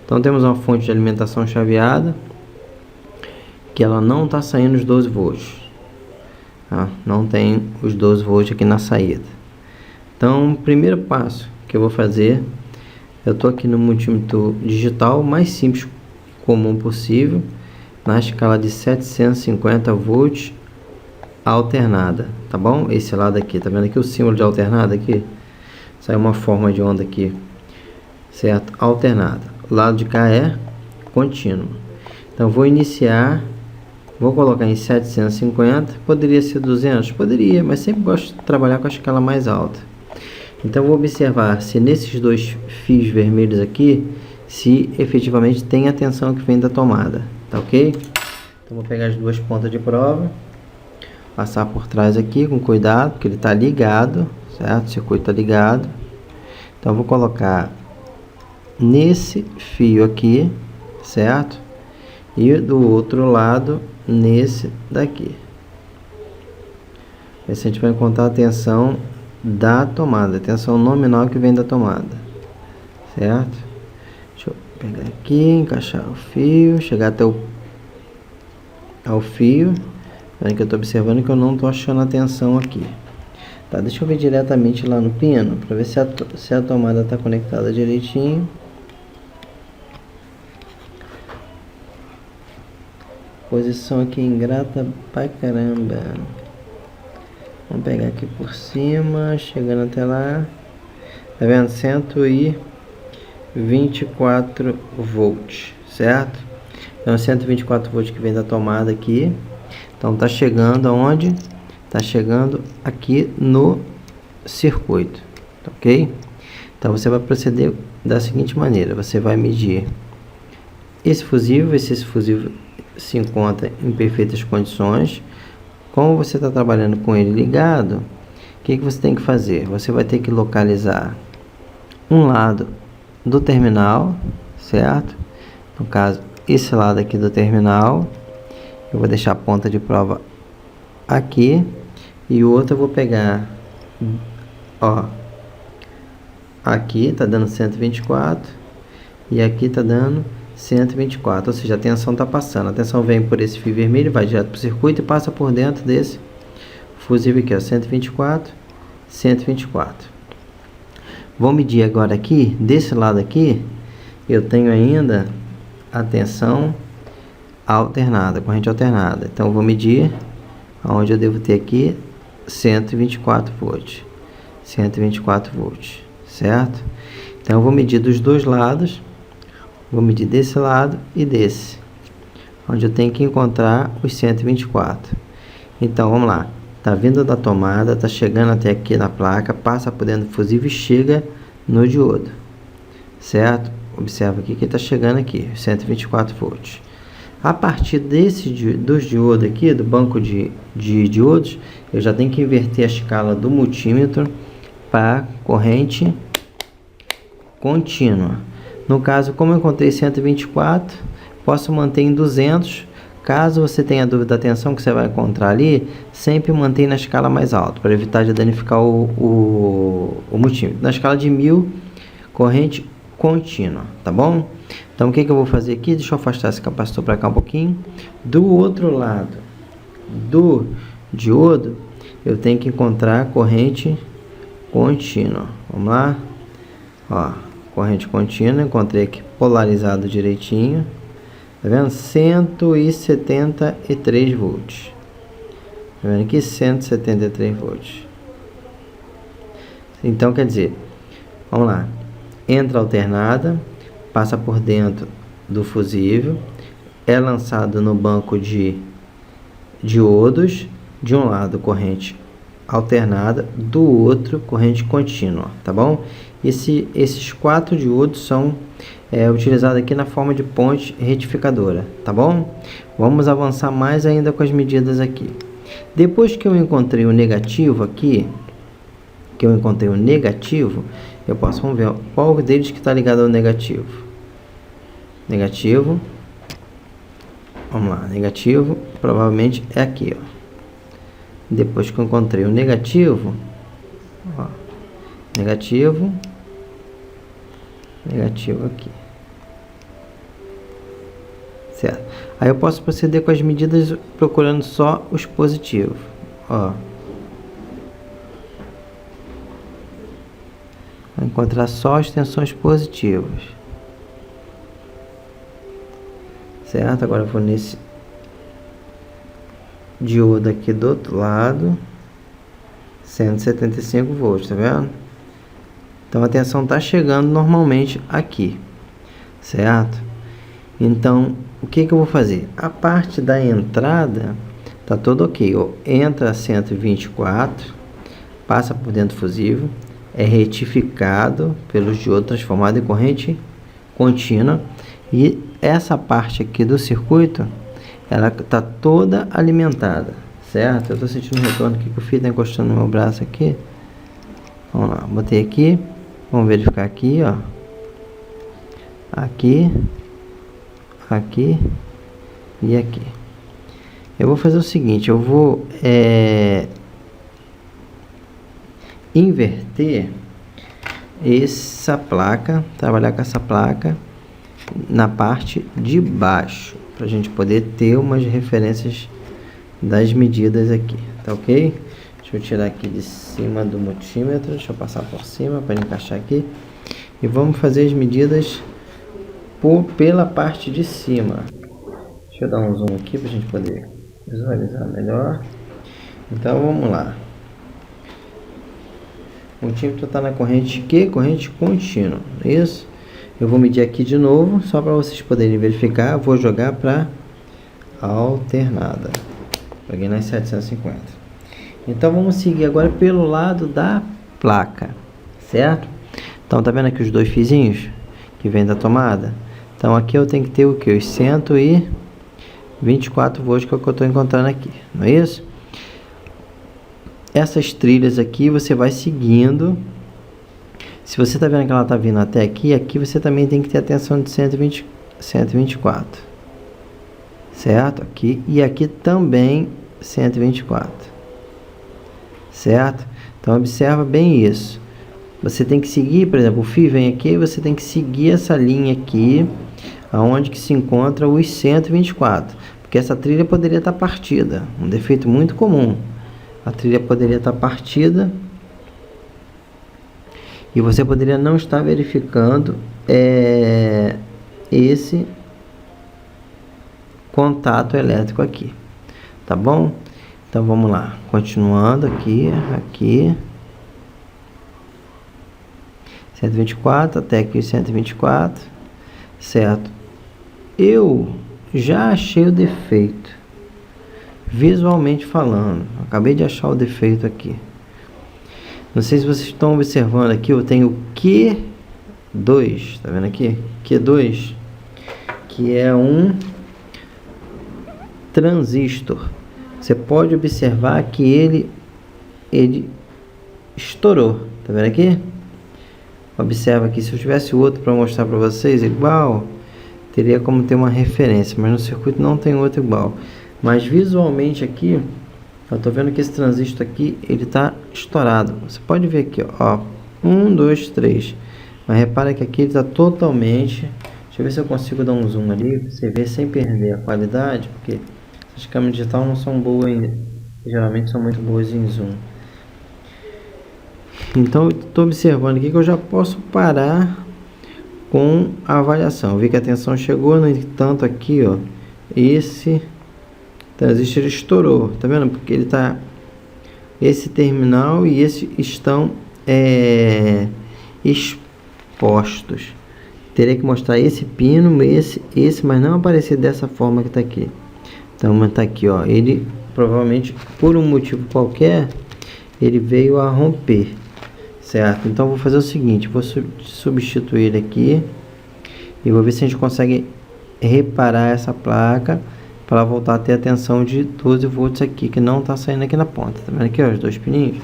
Então temos uma fonte de alimentação chaveada, que ela não está saindo os 12 volts, tá? Não tem os 12 volts aqui na saída. Então o primeiro passo que eu vou fazer, eu estou aqui no multímetro digital mais simples comum possível, na escala de 750 volts alternada, tá bom? Esse lado aqui, tá vendo aqui o símbolo de alternada aqui? Sai uma forma de onda aqui, certo? Alternada. O lado de cá é contínuo. Então vou iniciar, vou colocar em 750, poderia ser 200? Poderia, mas sempre gosto de trabalhar com a escala mais alta. Então vou observar se nesses dois fios vermelhos aqui, se efetivamente tem a tensão que vem da tomada, tá ok? Então, vou pegar as duas pontas de prova, passar por trás aqui com cuidado, porque ele está ligado, certo? O circuito está ligado. Então, vou colocar nesse fio aqui, certo? E do outro lado, nesse daqui. Esse a gente vai encontrar a tensão da tomada, a tensão nominal que vem da tomada, certo? Deixa eu pegar aqui, encaixar o fio, chegar até ao fio. Vendo que eu estou observando que eu não estou achando a tensão aqui. Tá, deixa eu ver diretamente lá no pino, para ver se a tomada está conectada direitinho. Posição aqui ingrata pra caramba. Vamos pegar aqui por cima, chegando até lá. Tá vendo? 124 volts, certo? Então 124 volts que vem da tomada aqui. Então tá chegando aonde? Tá chegando aqui no circuito, tá ok? Então você vai proceder da seguinte maneira: você vai medir esse fusível, esse fusível se encontra em perfeitas condições. Como você está trabalhando com ele ligado, o que você tem que fazer? Você vai ter que localizar um lado do terminal, certo? No caso, esse lado aqui do terminal, eu vou deixar a ponta de prova aqui, e o outro eu vou pegar, ó, aqui tá dando 124 e aqui tá dando 124, ou seja, a tensão está passando. A tensão vem por esse fio vermelho, vai direto para o circuito e passa por dentro desse fusível aqui, ó, 124, 124. Vou medir agora aqui, desse lado aqui, eu tenho ainda a tensão alternada, corrente alternada. Então, eu vou medir onde eu devo ter aqui 124 volts. 124 volts, certo? Então, eu vou medir dos dois lados. Vou medir desse lado e desse, onde eu tenho que encontrar os 124. Então, vamos lá. Tá vindo da tomada, tá chegando até aqui na placa, passa por dentro do fusível e chega no diodo, certo? Observa aqui que tá chegando aqui, 124 volts. A partir dos diodos aqui, do banco de diodos, eu já tenho que inverter a escala do multímetro para corrente contínua. No caso, como eu encontrei 124, posso manter em 200. Caso você tenha dúvida da tensão que você vai encontrar ali, sempre mantém na escala mais alta, para evitar de danificar o multímetro. Na escala de 1000, corrente contínua, tá bom? Então, o que eu vou fazer aqui? Deixa eu afastar esse capacitor para cá um pouquinho. Do outro lado do diodo, eu tenho que encontrar corrente contínua. Vamos lá? Ó. Corrente contínua, encontrei aqui polarizado direitinho, tá vendo? 173 volts, tá vendo aqui? 173 volts. Então, quer dizer, vamos lá, entra alternada, passa por dentro do fusível, é lançado no banco de diodos, de um lado corrente alternada, do outro corrente contínua, tá bom? Esses 4 diodos são utilizados aqui na forma de ponte retificadora, tá bom? Vamos avançar mais ainda com as medidas aqui. Depois que eu encontrei o negativo aqui, eu posso, vamos ver qual deles que está ligado ao negativo. Negativo, vamos lá, negativo, provavelmente é aqui, ó. Depois que eu encontrei o negativo, ó, negativo aqui, certo? Aí eu posso proceder com as medidas procurando só os positivos, ó. Vou encontrar só as tensões positivas, certo? Agora eu vou nesse diodo aqui do outro lado, 175 volts, tá vendo? Então a tensão está chegando normalmente aqui, certo? Então o que eu vou fazer? A parte da entrada tá tudo ok, ó. Entra 124, passa por dentro do fusível, é retificado pelos diodos, transformado em corrente contínua, e essa parte aqui do circuito ela está toda alimentada, certo? Eu estou sentindo um retorno aqui que o fio está encostando no meu braço aqui. Vamos lá, botei aqui, vamos verificar aqui, ó. Aqui, aqui e aqui. Eu vou fazer o seguinte, eu vou inverter essa placa, trabalhar com essa placa na parte de baixo, para a gente poder ter umas referências das medidas aqui, tá ok? Deixa eu tirar aqui de cima do multímetro, deixa eu passar por cima para encaixar aqui. E vamos fazer as medidas pela parte de cima. Deixa eu dar um zoom aqui para a gente poder visualizar melhor. Então vamos lá. O multímetro está na corrente Q, corrente contínua, é isso? Eu vou medir aqui de novo, só para vocês poderem verificar. Vou jogar para alternada. Joguei nas 750. Então vamos seguir agora pelo lado da placa, certo? Então tá vendo aqui os dois fiozinhos que vem da tomada? Então aqui eu tenho que ter o que? Os 124 volts que é o que eu estou encontrando aqui, não é isso? Essas trilhas aqui você vai seguindo. Se você está vendo que ela está vindo até aqui, aqui você também tem que ter atenção de 124, certo? Aqui e aqui também 124, certo? Então observa bem isso. Você tem que seguir, por exemplo, o fio vem aqui, você tem que seguir essa linha aqui, aonde que se encontra os 124, porque essa trilha poderia estar partida, um defeito muito comum. A trilha poderia estar partida e você poderia não estar verificando esse contato elétrico aqui, tá bom? Então vamos lá, continuando aqui, 124 até aqui 124, certo? Eu já achei o defeito. Visualmente falando, acabei de achar o defeito aqui. Não sei se vocês estão observando aqui, eu tenho Q2, tá vendo aqui? Q2, que é um transistor. Você pode observar que ele estourou, tá vendo aqui? Observa aqui, se eu tivesse outro para mostrar para vocês igual, teria como ter uma referência, mas no circuito não tem outro igual. Mas visualmente aqui, eu tô vendo que esse transistor aqui, ele tá estourado. Você pode ver aqui, ó, 1, 2, 3. Mas repara que aqui ele tá totalmente... Deixa eu ver se eu consigo dar um zoom ali, pra você ver sem perder a qualidade, porque essas câmeras digitais não são boas ainda. Geralmente são muito boas em zoom. Então eu tô observando aqui que eu já posso parar com a avaliação. Eu vi que a tensão chegou, no entanto aqui, ó, esse transistor estourou, tá vendo? Porque ele tá, esse terminal e esse estão expostos. Teria que mostrar esse pino, esse, mas não aparecer dessa forma que tá aqui. Então tá aqui, ó, ele provavelmente por um motivo qualquer ele veio a romper, certo? Então vou fazer o seguinte, vou substituir ele aqui e vou ver se a gente consegue reparar essa placa para voltar a ter a tensão de 12 volts aqui, que não está saindo aqui na ponta. Tá vendo aqui, ó, os dois pininhos?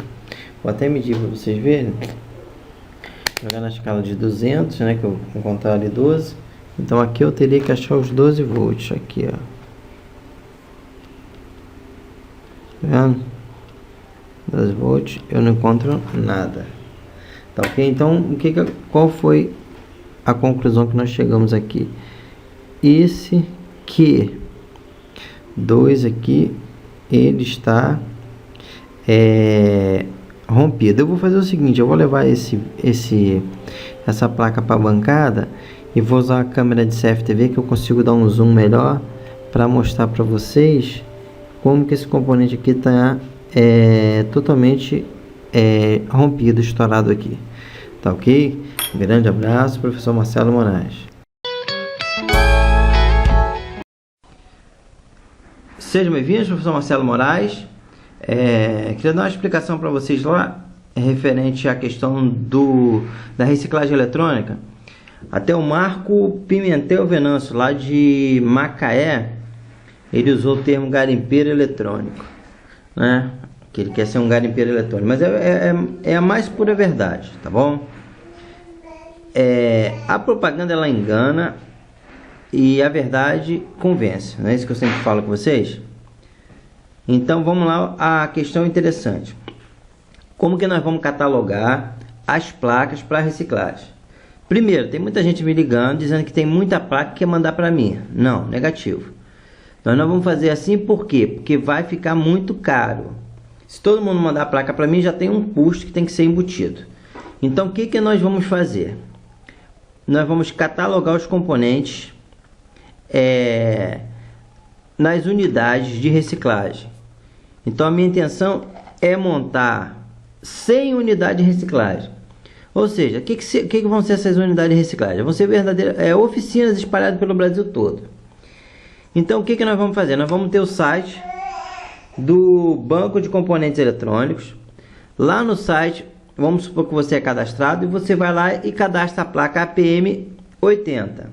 Vou até medir para vocês verem. Jogar na escala de 200, né, que eu vou encontrar ali 12. Então aqui eu teria que achar os 12 volts aqui, ó. Tá vendo? 12 volts, eu não encontro nada. Tá ok? Então, qual foi a conclusão que nós chegamos aqui? Esse Q2 aqui, ele está rompido. Eu vou fazer o seguinte, eu vou levar essa placa para a bancada e vou usar a câmera de CFTV que eu consigo dar um zoom melhor para mostrar para vocês como que esse componente aqui está totalmente rompido, estourado aqui. Tá ok? Um grande abraço, professor Marcelo Moraes. Sejam bem-vindos, professor Marcelo Moraes. Queria dar uma explicação para vocês lá referente à questão da reciclagem eletrônica. Até o Marco Pimentel Venâncio, lá de Macaé, ele usou o termo garimpeiro eletrônico, né? Que ele quer ser um garimpeiro eletrônico, mas é a mais pura verdade, tá bom? A propaganda ela engana e a verdade convence, não é isso que eu sempre falo com vocês? Então vamos lá, a questão interessante. Como que nós vamos catalogar as placas para reciclagem? Primeiro, tem muita gente me ligando dizendo que tem muita placa que quer mandar para mim. Não, negativo. Nós não vamos fazer assim, por quê? Porque vai ficar muito caro. Se todo mundo mandar a placa para mim, já tem um custo que tem que ser embutido. Então, o que que nós vamos fazer? Nós vamos catalogar os componentes nas unidades de reciclagem. Então, a minha intenção é montar 100 unidades de reciclagem. Ou seja, o que vão ser essas unidades de reciclagem? Vão ser verdadeiras oficinas espalhadas pelo Brasil todo. Então, o que que nós vamos fazer? Nós vamos ter o site do Banco de Componentes Eletrônicos. Lá no site, vamos supor que você é cadastrado e você vai lá e cadastra a placa APM 80.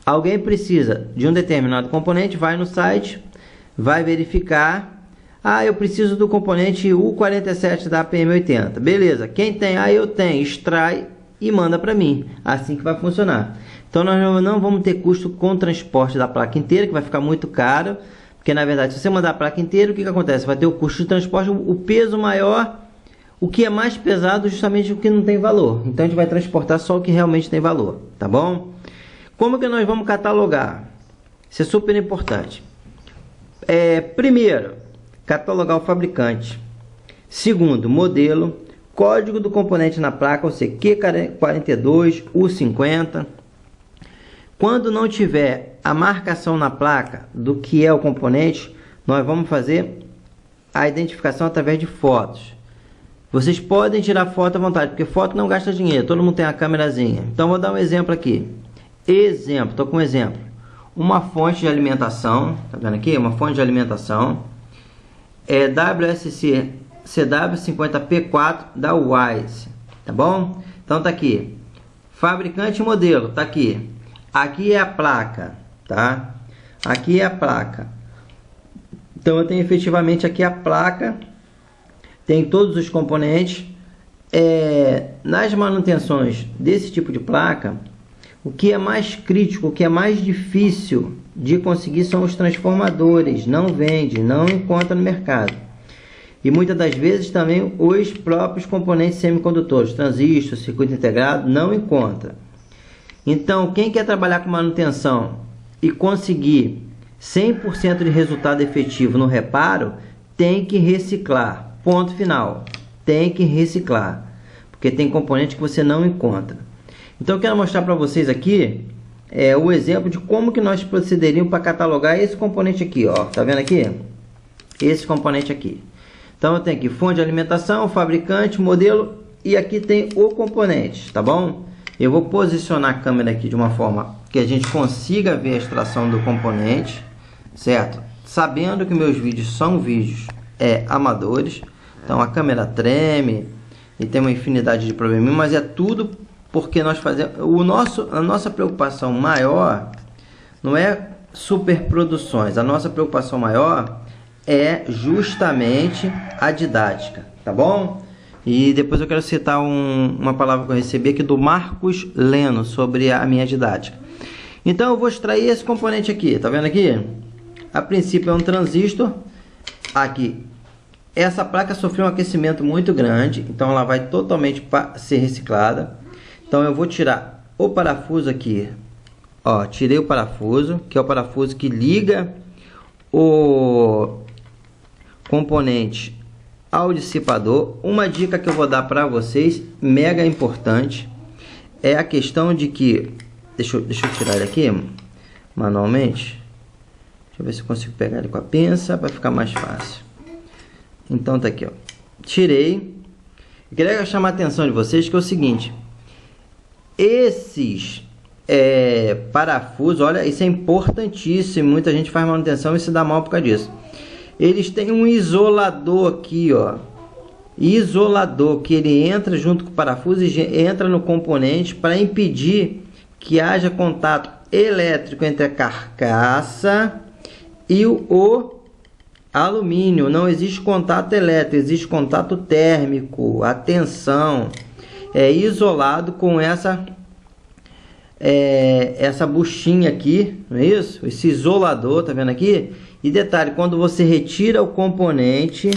Alguém precisa de um determinado componente, vai no site, vai verificar. Ah, eu preciso do componente U47 da APM 80. Beleza, quem tem? Ah, eu tenho. Extrai e manda para mim. Assim que vai funcionar. Então nós não vamos ter custo com o transporte da placa inteira, que vai ficar muito caro. Porque na verdade, se você mandar a placa inteira, o que acontece? Vai ter o custo de transporte, o peso maior, o que é mais pesado, justamente o que não tem valor. Então a gente vai transportar só o que realmente tem valor, tá bom? Como que nós vamos catalogar? Isso é super importante. Primeiro, catalogar o fabricante. Segundo, modelo, código do componente na placa, ou seja, Q42, U50. Quando não tiver a marcação na placa do que é o componente, nós vamos fazer a identificação através de fotos. Vocês podem tirar foto à vontade, porque foto não gasta dinheiro, todo mundo tem a câmerazinha. Então vou dar um exemplo aqui. Estou com um exemplo. Uma fonte de alimentação, tá vendo aqui? Uma fonte de alimentação. WSC CW50P4 da Wise, tá bom? Então tá aqui. Fabricante e modelo, tá aqui. Aqui é a placa, tá? Aqui é a placa. Então eu tenho efetivamente aqui a placa. Tem todos os componentes. Nas manutenções desse tipo de placa, o que é mais crítico, o que é mais difícil de conseguir são os transformadores. Não vende, não encontra no mercado. E muitas das vezes também os próprios componentes semicondutores, transistor, circuito integrado, não encontra. Então, quem quer trabalhar com manutenção e conseguir 100% de resultado efetivo no reparo, tem que reciclar. Ponto final. Tem que reciclar. Porque tem componentes que você não encontra. Então, eu quero mostrar para vocês aqui o exemplo de como que nós procederíamos para catalogar esse componente aqui. Ó. Tá vendo aqui? Esse componente aqui. Então, eu tenho aqui fonte de alimentação, fabricante, modelo e aqui tem o componente, tá bom? Eu vou posicionar a câmera aqui de uma forma que a gente consiga ver a extração do componente, certo? Sabendo que meus vídeos são vídeos amadores, então a câmera treme e tem uma infinidade de probleminhas, mas é tudo porque nós fazemos... A nossa preocupação maior não é superproduções, a nossa preocupação maior é justamente a didática, tá bom? E depois eu quero citar uma palavra que eu recebi aqui do Marcos Leno sobre a minha didática. Então eu vou extrair esse componente aqui, tá vendo aqui? A princípio é um transistor. Aqui, essa placa sofreu um aquecimento muito grande, então ela vai totalmente ser reciclada. Então eu vou tirar o parafuso aqui. Ó, tirei o parafuso, que é o parafuso que liga o componente ao dissipador. Uma dica que eu vou dar para vocês, mega importante, é a questão de que... Deixa eu tirar ele aqui manualmente. Deixa eu ver se eu consigo pegar ele com a pinça para ficar mais fácil. Então tá aqui, ó. Tirei. Eu queria chamar a atenção de vocês que é o seguinte. Esses parafusos, olha, isso é importantíssimo. Muita gente faz manutenção e se dá mal por causa disso. Eles têm um isolador aqui, ó. Isolador que ele entra junto com o parafuso e entra no componente para impedir que haja contato elétrico entre a carcaça e o alumínio. Não existe contato elétrico, existe contato térmico. Atenção, é isolado com essa buchinha aqui, não é isso? Esse isolador, tá vendo aqui? E detalhe, quando você retira o componente,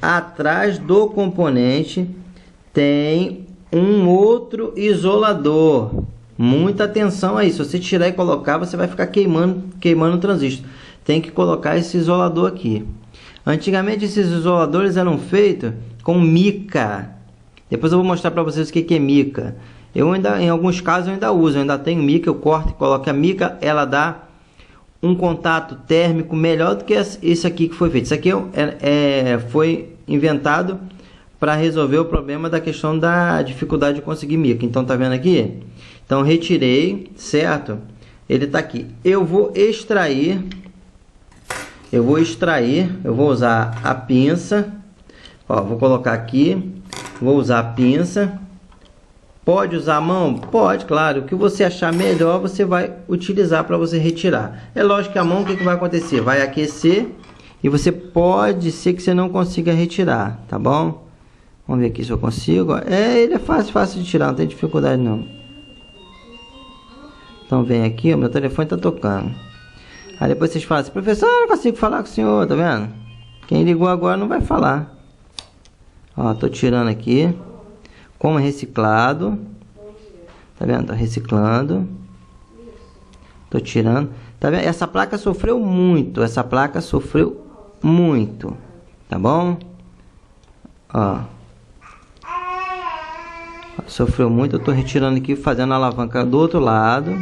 atrás do componente tem um outro isolador. Muita atenção aí. Se você tirar e colocar, você vai ficar queimando o transistor. Tem que colocar esse isolador aqui. Antigamente esses isoladores eram feitos com mica. Depois eu vou mostrar para vocês o que é mica. Eu ainda, em alguns casos, eu ainda uso. Eu ainda tenho mica, eu corto e coloco a mica. Ela dá um contato térmico melhor do que esse aqui que foi feito. Isso aqui foi inventado para resolver o problema da questão da dificuldade de conseguir mica. Então, tá vendo aqui? Então, retirei, certo? Ele tá aqui. Eu vou extrair, eu vou usar a pinça. Ó, vou colocar aqui, vou usar a pinça. Pode usar a mão? Pode, claro. O que você achar melhor, você vai utilizar para você retirar. É lógico que a mão, o que vai acontecer? Vai aquecer e você pode ser que você não consiga retirar, tá bom? Vamos ver aqui se eu consigo. Ele é fácil de tirar, não tem dificuldade não. Então vem aqui, o meu telefone tá tocando. Aí depois vocês falam assim, professor, eu não consigo falar com o senhor, tá vendo? Quem ligou agora não vai falar. Ó, tô tirando aqui. Como é reciclado. Tá vendo? Tô reciclando. Tô tirando. Tá vendo? Essa placa sofreu muito. Tá bom? Ó. Sofreu muito. Eu tô retirando aqui, fazendo a alavanca do outro lado.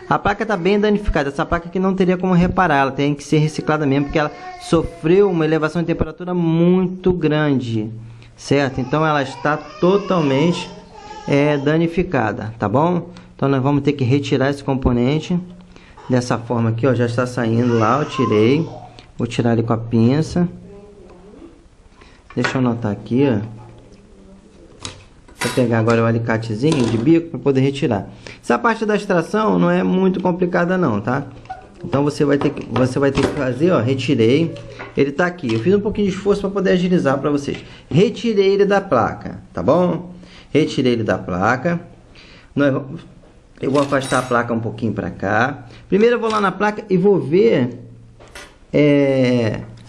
A placa tá bem danificada. Essa placa aqui não teria como reparar. Ela tem que ser reciclada mesmo, porque ela sofreu uma elevação de temperatura muito grande. Certo? Então ela está totalmente danificada, tá bom? Então nós vamos ter que retirar esse componente dessa forma aqui, ó, já está saindo lá, eu tirei. Vou tirar ele com a pinça. Deixa eu anotar aqui, ó. Vou pegar agora o alicatezinho de bico para poder retirar. Essa parte da extração não é muito complicada não, tá? Então você vai ter que fazer, ó, retirei. Ele tá aqui. Eu fiz um pouquinho de esforço para poder agilizar para vocês. Retirei ele da placa, tá bom? Retirei ele da placa. Eu vou afastar a placa um pouquinho para cá. Primeiro eu vou lá na placa e vou ver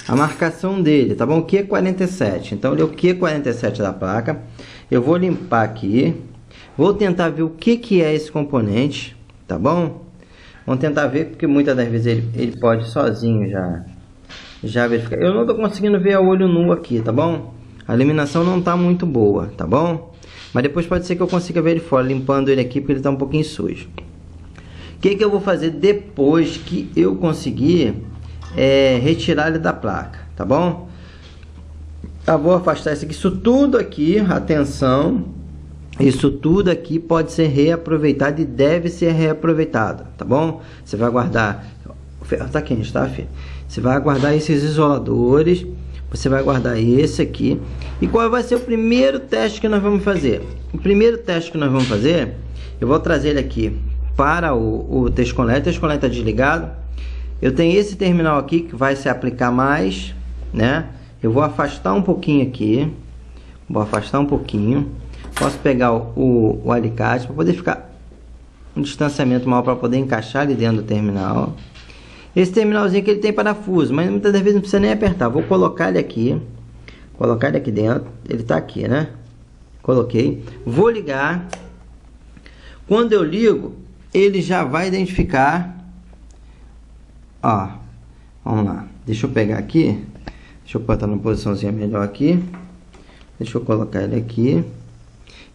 a marcação dele, tá bom? Q47. Então ele é o Q47 da placa. Eu vou limpar aqui. Vou tentar ver o que é esse componente, tá bom? Vamos tentar ver, porque muitas das vezes ele pode sozinho já verificar. Eu não estou conseguindo ver a olho nu aqui, tá bom? A iluminação não está muito boa, tá bom? Mas depois pode ser que eu consiga ver ele fora, limpando ele aqui, porque ele está um pouquinho sujo. O que eu vou fazer depois que eu conseguir retirar ele da placa, tá bom? Eu vou afastar isso tudo aqui, atenção. Isso tudo aqui pode ser reaproveitado e deve ser reaproveitado, tá bom? Você vai guardar... O ferro tá quente, tá, filho? Você vai guardar esses isoladores. Você vai guardar esse aqui. E qual vai ser o primeiro teste que nós vamos fazer? O primeiro teste que nós vamos fazer... Eu vou trazer ele aqui para o teste colete. O teste colete está desligado. Eu tenho esse terminal aqui que vai se aplicar mais, né? Eu vou afastar um pouquinho aqui. Vou afastar um pouquinho. Posso pegar o alicate para poder ficar um distanciamento maior para poder encaixar ali dentro do terminal. Esse terminalzinho que ele tem parafuso, mas muitas das vezes não precisa nem apertar. Vou colocar ele aqui. Colocar ele aqui dentro. Ele está aqui, né? Coloquei. Vou ligar. Quando eu ligo, ele já vai identificar. Ó, vamos lá. Deixa eu pegar aqui. Deixa eu botar numa posiçãozinha melhor aqui. Deixa eu colocar ele aqui.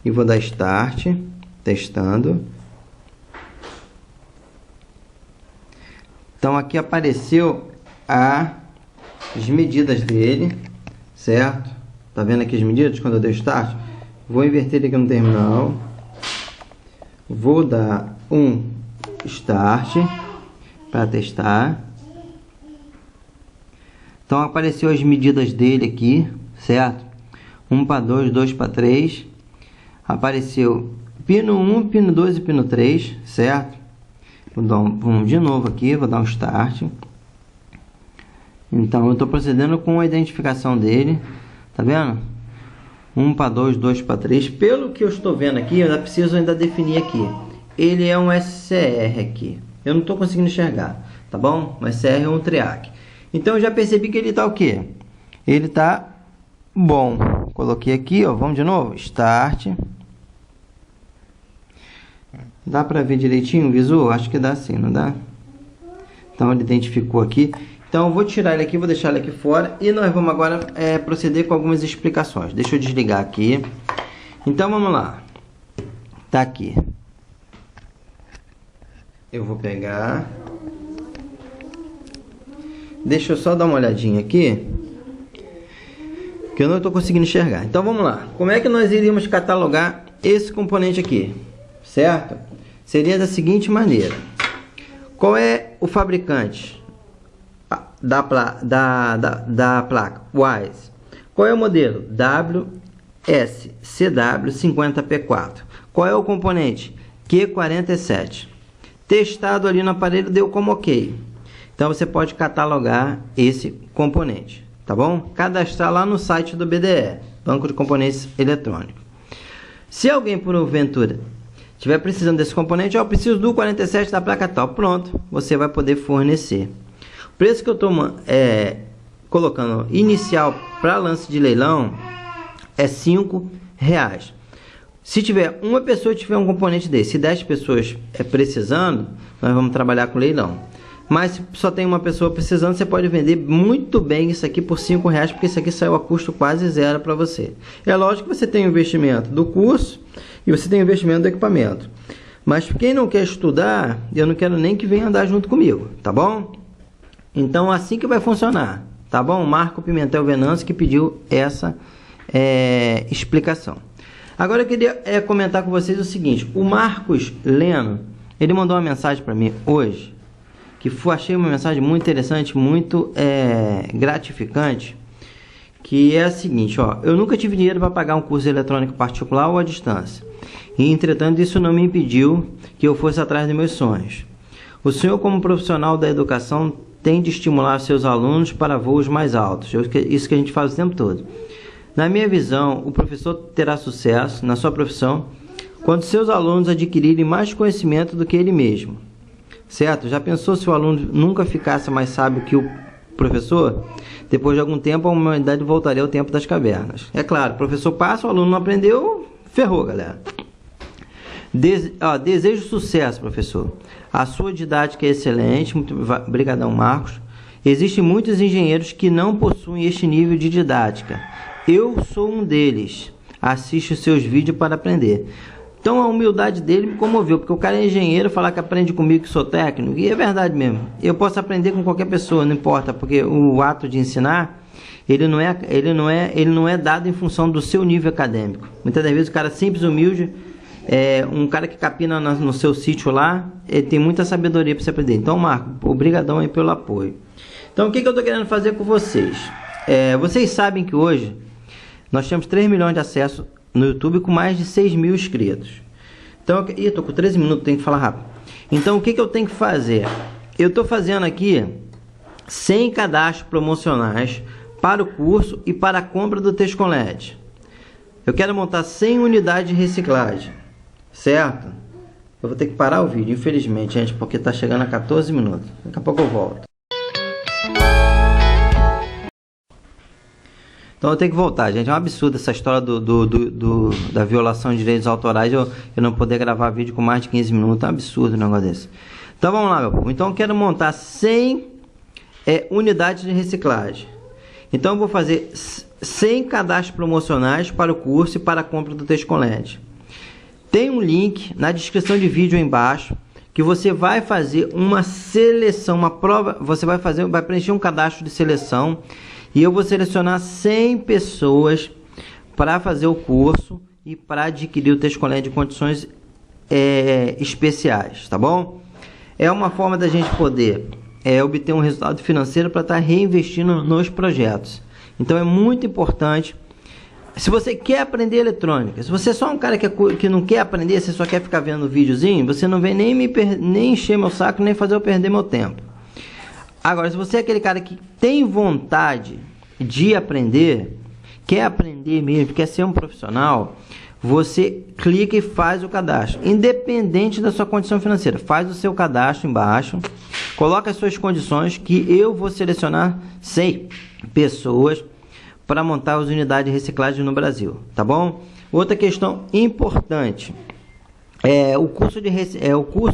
E vou dar start, testando. Então aqui apareceu as medidas dele, certo? Tá vendo aqui as medidas quando eu dei start? Vou inverter ele aqui no terminal. Vou dar um start para testar. Então apareceu as medidas dele aqui, certo? 1 para 2, 2 para 3. Apareceu pino 1, pino 2 e pino 3, certo? Vamos de novo aqui, vou dar um start. Então eu estou procedendo com a identificação dele, tá vendo? 1 para 2, 2 para 3. Pelo que eu estou vendo aqui, eu preciso ainda definir aqui. Ele é um SCR aqui. Eu não estou conseguindo enxergar, tá bom? Um SCR é um TRIAC. Então eu já percebi que ele está o quê? Ele está bom. Coloquei aqui, ó. Vamos de novo. Start. Dá para ver direitinho o visual? Acho que dá sim, não dá? Então ele identificou aqui. Então eu vou tirar ele aqui, vou deixar ele aqui fora. E nós vamos agora proceder com algumas explicações. Deixa eu desligar aqui. Então vamos lá. Tá aqui. Eu vou pegar. Deixa eu só dar uma olhadinha aqui, que eu não estou conseguindo enxergar. Então vamos lá. Como é que nós iríamos catalogar esse componente aqui? Certo? Seria da seguinte maneira. Qual é o fabricante da placa? WISE. Qual é o modelo? WSCW50P4. Qual é o componente? Q47. Testado ali no aparelho, deu como ok. Então você pode catalogar esse componente, tá bom? Cadastrar lá no site do BDE, Banco de Componentes Eletrônicos. Se alguém porventura estiver precisando desse componente, eu preciso do 47 da placa tal, pronto, você vai poder fornecer. O preço que eu estou colocando inicial para lance de leilão é R$5. Se tiver uma pessoa tiver um componente desse, se 10 pessoas precisando, nós vamos trabalhar com leilão. Mas se só tem uma pessoa precisando, você pode vender muito bem isso aqui por R$5, porque isso aqui saiu a custo quase zero para você. É lógico que você tem o investimento do curso e você tem o investimento do equipamento. Mas quem não quer estudar, eu não quero nem que venha andar junto comigo, tá bom? Então assim que vai funcionar, tá bom? Marco Pimentel Venâncio que pediu essa explicação. Agora eu queria comentar com vocês o seguinte. O Marcos Leno, ele mandou uma mensagem para mim hoje, que achei uma mensagem muito interessante, muito gratificante, que é a seguinte, ó: eu nunca tive dinheiro para pagar um curso eletrônico particular ou à distância, e entretanto isso não me impediu que eu fosse atrás dos meus sonhos. O senhor, como profissional da educação, tem de estimular seus alunos para voos mais altos. Isso que a gente faz o tempo todo. Na minha visão, o professor terá sucesso na sua profissão quando seus alunos adquirirem mais conhecimento do que ele mesmo. Certo? Já pensou se o aluno nunca ficasse mais sábio que o professor? Depois de algum tempo, a humanidade voltaria ao tempo das cavernas. É claro, o professor passa, o aluno não aprendeu, ferrou, galera. Desejo sucesso, professor. A sua didática é excelente. Obrigadão, Marcos. Existem muitos engenheiros que não possuem este nível de didática. Eu sou um deles. Assisto seus vídeos para aprender. Então a humildade dele me comoveu, porque o cara é engenheiro, falar que aprende comigo que sou técnico, e é verdade mesmo. Eu posso aprender com qualquer pessoa, não importa, porque o ato de ensinar, ele não é dado em função do seu nível acadêmico. Muitas das vezes o cara simples, humilde, um cara que capina no seu sítio lá, ele tem muita sabedoria para você aprender. Então, Marco, obrigadão aí pelo apoio. Então, o que eu estou querendo fazer com vocês? Vocês sabem que hoje nós temos 3 milhões de acessos no YouTube com mais de 6 mil inscritos. Então, eu estou com 13 minutos, tenho que falar rápido. Então, o que eu tenho que fazer? Eu estou fazendo aqui 100 cadastros promocionais para o curso e para a compra do texto com LED. Eu quero montar 100 unidades de reciclagem, certo? Eu vou ter que parar o vídeo, infelizmente, gente, porque está chegando a 14 minutos. Daqui a pouco eu volto. Então eu tenho que voltar, gente. É um absurdo essa história da violação de direitos autorais. Eu não poder gravar vídeo com mais de 15 minutos. É um absurdo um negócio desse. Então vamos lá, meu povo. Então eu quero montar 100 unidades de reciclagem. Então eu vou fazer 100 cadastros promocionais para o curso e para a compra do texto com LED. Tem um link na descrição de vídeo aí embaixo que você vai fazer uma seleção, uma prova. Você vai preencher um cadastro de seleção. E eu vou selecionar 100 pessoas para fazer o curso e para adquirir o texto com LED em condições especiais, tá bom? É uma forma da gente poder obter um resultado financeiro para estar reinvestindo nos projetos. Então é muito importante se você quer aprender eletrônica, se você é só um cara que não quer aprender, você só quer ficar vendo videozinho, você não vem nem encher meu saco, nem fazer eu perder meu tempo. Agora, se você é aquele cara que tem vontade de aprender, quer aprender mesmo, quer ser um profissional, você clica e faz o cadastro, independente da sua condição financeira. Faz o seu cadastro embaixo, coloca as suas condições, que eu vou selecionar 100 pessoas para montar as unidades de reciclagem no Brasil, tá bom? Outra questão importante é o curso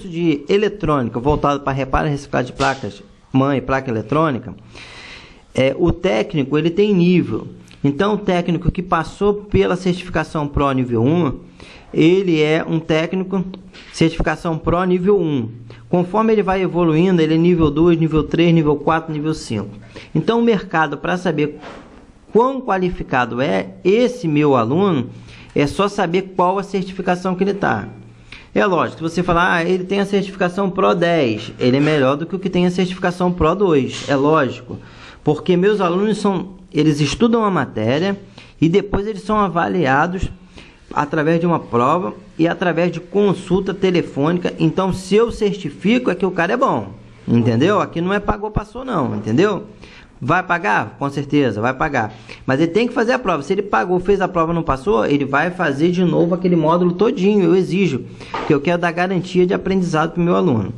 de eletrônica voltado para reparo e reciclagem de placas mãe, placa eletrônica. O técnico, ele tem nível. Então, o técnico que passou pela certificação Pro nível 1, ele é um técnico certificação Pro nível 1. Conforme ele vai evoluindo, ele é nível 2, nível 3, nível 4, nível 5. Então, o mercado, para saber quão qualificado é esse meu aluno, é só saber qual a certificação que ele está. É lógico, se você falar, ele tem a certificação Pro 10, ele é melhor do que o que tem a certificação Pro 2, é lógico. Porque meus alunos eles estudam a matéria e depois eles são avaliados através de uma prova e através de consulta telefônica. Então, se eu certifico, é que o cara é bom, entendeu? Aqui não é pagou, passou não, entendeu? Vai pagar? Com certeza, vai pagar. Mas ele tem que fazer a prova. Se ele pagou, fez a prova e não passou, ele vai fazer de novo aquele módulo todinho. Eu exijo, porque eu quero dar garantia de aprendizado para o meu aluno.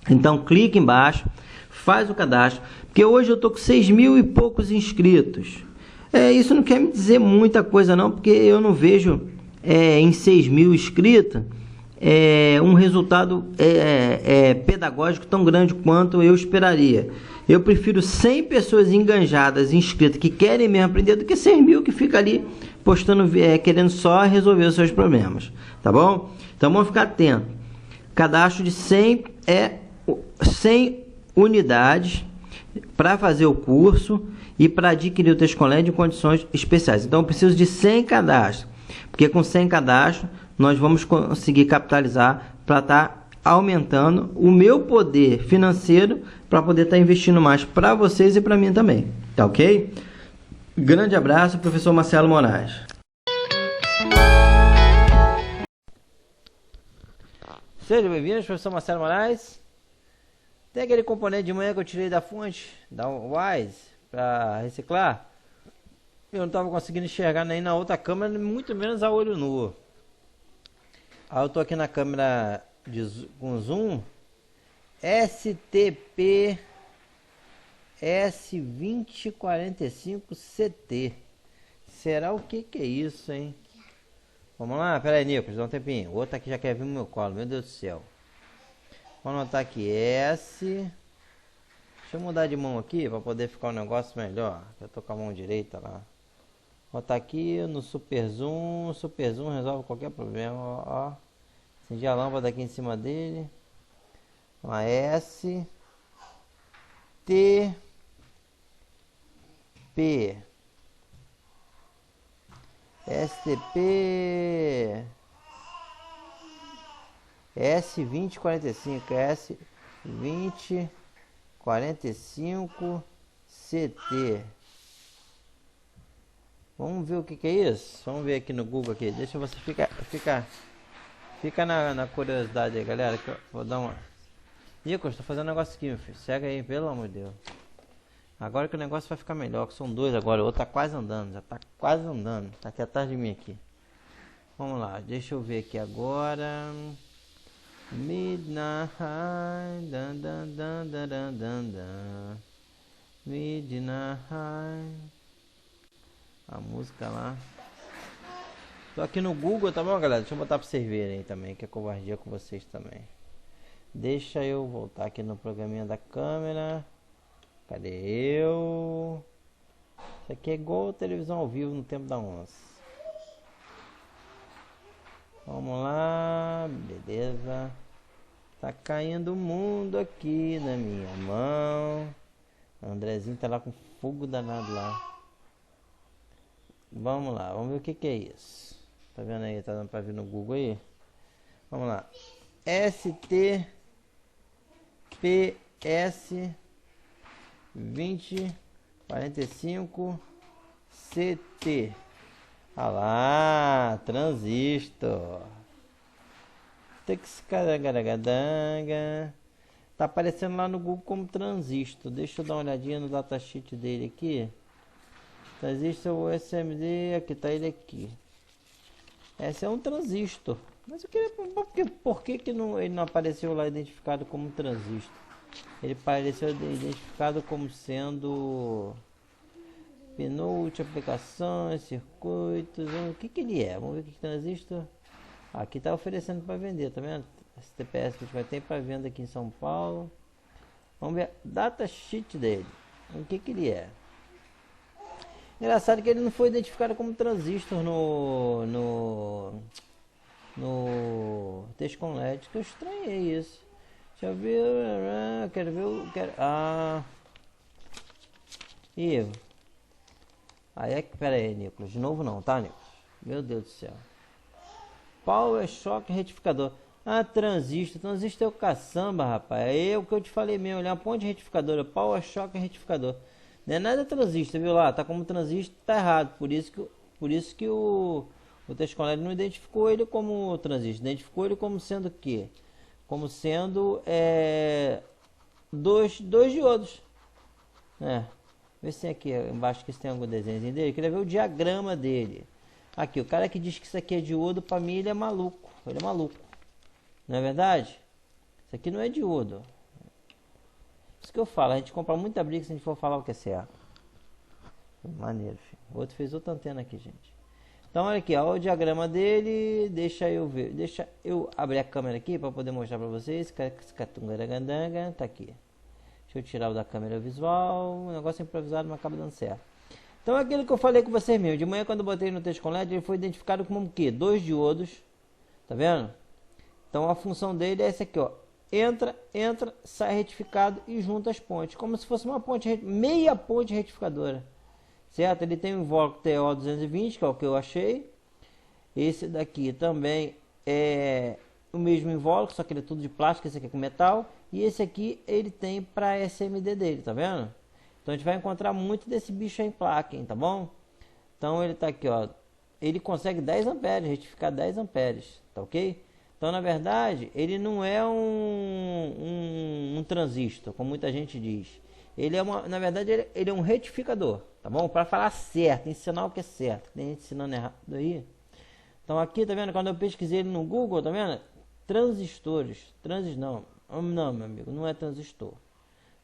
Então, clica embaixo, faz o cadastro, porque hoje eu estou com 6 mil e poucos inscritos. Isso não quer me dizer muita coisa não, porque eu não vejo em 6 mil inscritos um resultado pedagógico tão grande quanto eu esperaria. Eu prefiro 100 pessoas enganjadas, inscritas, que querem mesmo aprender, do que 6 mil que fica ali postando, querendo só resolver os seus problemas, tá bom? Então vamos ficar atento. Cadastro de 100 100 unidades para fazer o curso e para adquirir o texto colégio em condições especiais. Então eu preciso de 100 cadastros, porque com 100 cadastros nós vamos conseguir capitalizar para estar aumentando o meu poder financeiro para poder estar investindo mais para vocês e para mim também, tá ok? Grande abraço, professor Marcelo Moraes. Sejam bem-vindos, professor Marcelo Moraes. Tem aquele componente de manhã que eu tirei da fonte, da Wise, para reciclar. Eu não estava conseguindo enxergar nem na outra câmera, muito menos a olho nu. Aí eu estou aqui na câmera com zoom STP S2045CT. Será o que é isso, hein? Vamos lá, pera aí, Nicolas, dá um tempinho. O outro aqui já quer vir no meu colo, meu Deus do céu. Vou anotar aqui S. Deixa eu mudar de mão aqui para poder ficar um negócio melhor. Eu tô com a mão direita lá. Vou botar aqui no Super Zoom. Super Zoom resolve qualquer problema. Ó. Acendi a lâmpada aqui em cima dele. Uma S T P STP S2045 S2045 CT. Vamos ver o que é isso? Vamos ver aqui no Google aqui. Deixa você fica na curiosidade aí, galera, que eu vou dar uma. Nicolas, tô fazendo um negócio aqui, meu filho. Segue aí, pelo amor de Deus. Agora que o negócio vai ficar melhor, que são dois agora. O outro tá quase andando, já tá quase andando. Tá aqui atrás de mim aqui. Vamos lá, deixa eu ver aqui agora. Midnight, dan, dan, dan, dan, dan, dan, dan. Midnight. A música lá. Tô aqui no Google, tá bom, galera? Deixa eu botar pra vocês verem aí também, que é covardia com vocês também. Deixa eu voltar aqui no programinha da câmera. Cadê eu? Isso aqui é igual televisão ao vivo no tempo da onça. Vamos lá, beleza. Tá caindo o mundo aqui na minha mão. Andrezinho tá lá com fogo danado lá. Vamos lá, vamos ver o que é isso. Tá vendo aí? Tá dando pra ver no Google aí? Vamos lá. STPS 2045 CT. Ah lá, transistor. Texcaragadanga. Tá aparecendo lá no Google como transistor. Deixa eu dar uma olhadinha no datasheet dele aqui. Transistor USMD, aqui tá ele aqui. Esse é um transistor. Mas eu queria por que não, ele não apareceu lá identificado como transistor? Ele apareceu identificado como sendo Pinout, aplicações, circuitos. O que ele é? Vamos ver o que transistor. Aqui tá oferecendo para vender, tá vendo? Esse TPS que a gente vai ter para venda aqui em São Paulo. Vamos ver datasheet dele. O que ele é? Engraçado que ele não foi identificado como transistor no Texcom LED, que eu estranhei isso. Deixa eu ver. Quero ver. Ivo. Aí é que. Pera aí, Nicolas. De novo não, tá, Nicolas? Meu Deus do céu. Power Shock retificador. Transistor. Transistor é o caçamba, rapaz. É o que eu te falei mesmo. Olha, uma ponte retificadora. Power Shock retificador. Não é nada transistor, viu lá? Tá como transistor, tá errado. Por isso que o Texcom LED não identificou ele como transistor. Identificou ele como sendo o quê? Como sendo dois diodos. Vê se tem aqui embaixo que tem algum desenho dele. Queria ver o diagrama dele. Aqui, o cara que diz que isso aqui é diodo, pra mim ele é maluco. Ele é maluco. Não é verdade? Isso aqui não é diodo. Isso que eu falo, a gente compra muita briga se a gente for falar o que é certo. Maneiro, filho. O outro fez outra antena aqui, gente. Então, olha aqui, ó, o diagrama dele. Deixa eu ver. Deixa eu abrir a câmera aqui para poder mostrar para vocês. Tá aqui. Deixa eu tirar o da câmera visual. O negócio é improvisado, mas acaba dando certo. Então, aquilo que eu falei com vocês mesmo. De manhã, quando eu botei no Texcom LED, ele foi identificado como o quê? 2 diodos. Tá vendo? Então, a função dele é essa aqui, ó. Entra, sai retificado e junta as pontes. Como se fosse uma ponte, meia ponte retificadora. Certo? Ele tem um invólucro TO220, que é o que eu achei. Esse daqui também é o mesmo invólucro, só que ele é tudo de plástico, esse aqui é com metal. E esse aqui ele tem para SMD dele, tá vendo? Então a gente vai encontrar muito desse bicho aí em placa, hein, tá bom? Então ele tá aqui, ó. Ele consegue 10 amperes, retificar 10 amperes, tá ok? Então, na verdade, ele não é um transistor, como muita gente diz. Ele é na verdade, ele é um retificador, tá bom? Para falar certo, ensinar o que é certo. Tem gente ensinando errado aí. Então, aqui, tá vendo? Quando eu pesquisei ele no Google, tá vendo? Transistores. Não, meu amigo, não é transistor.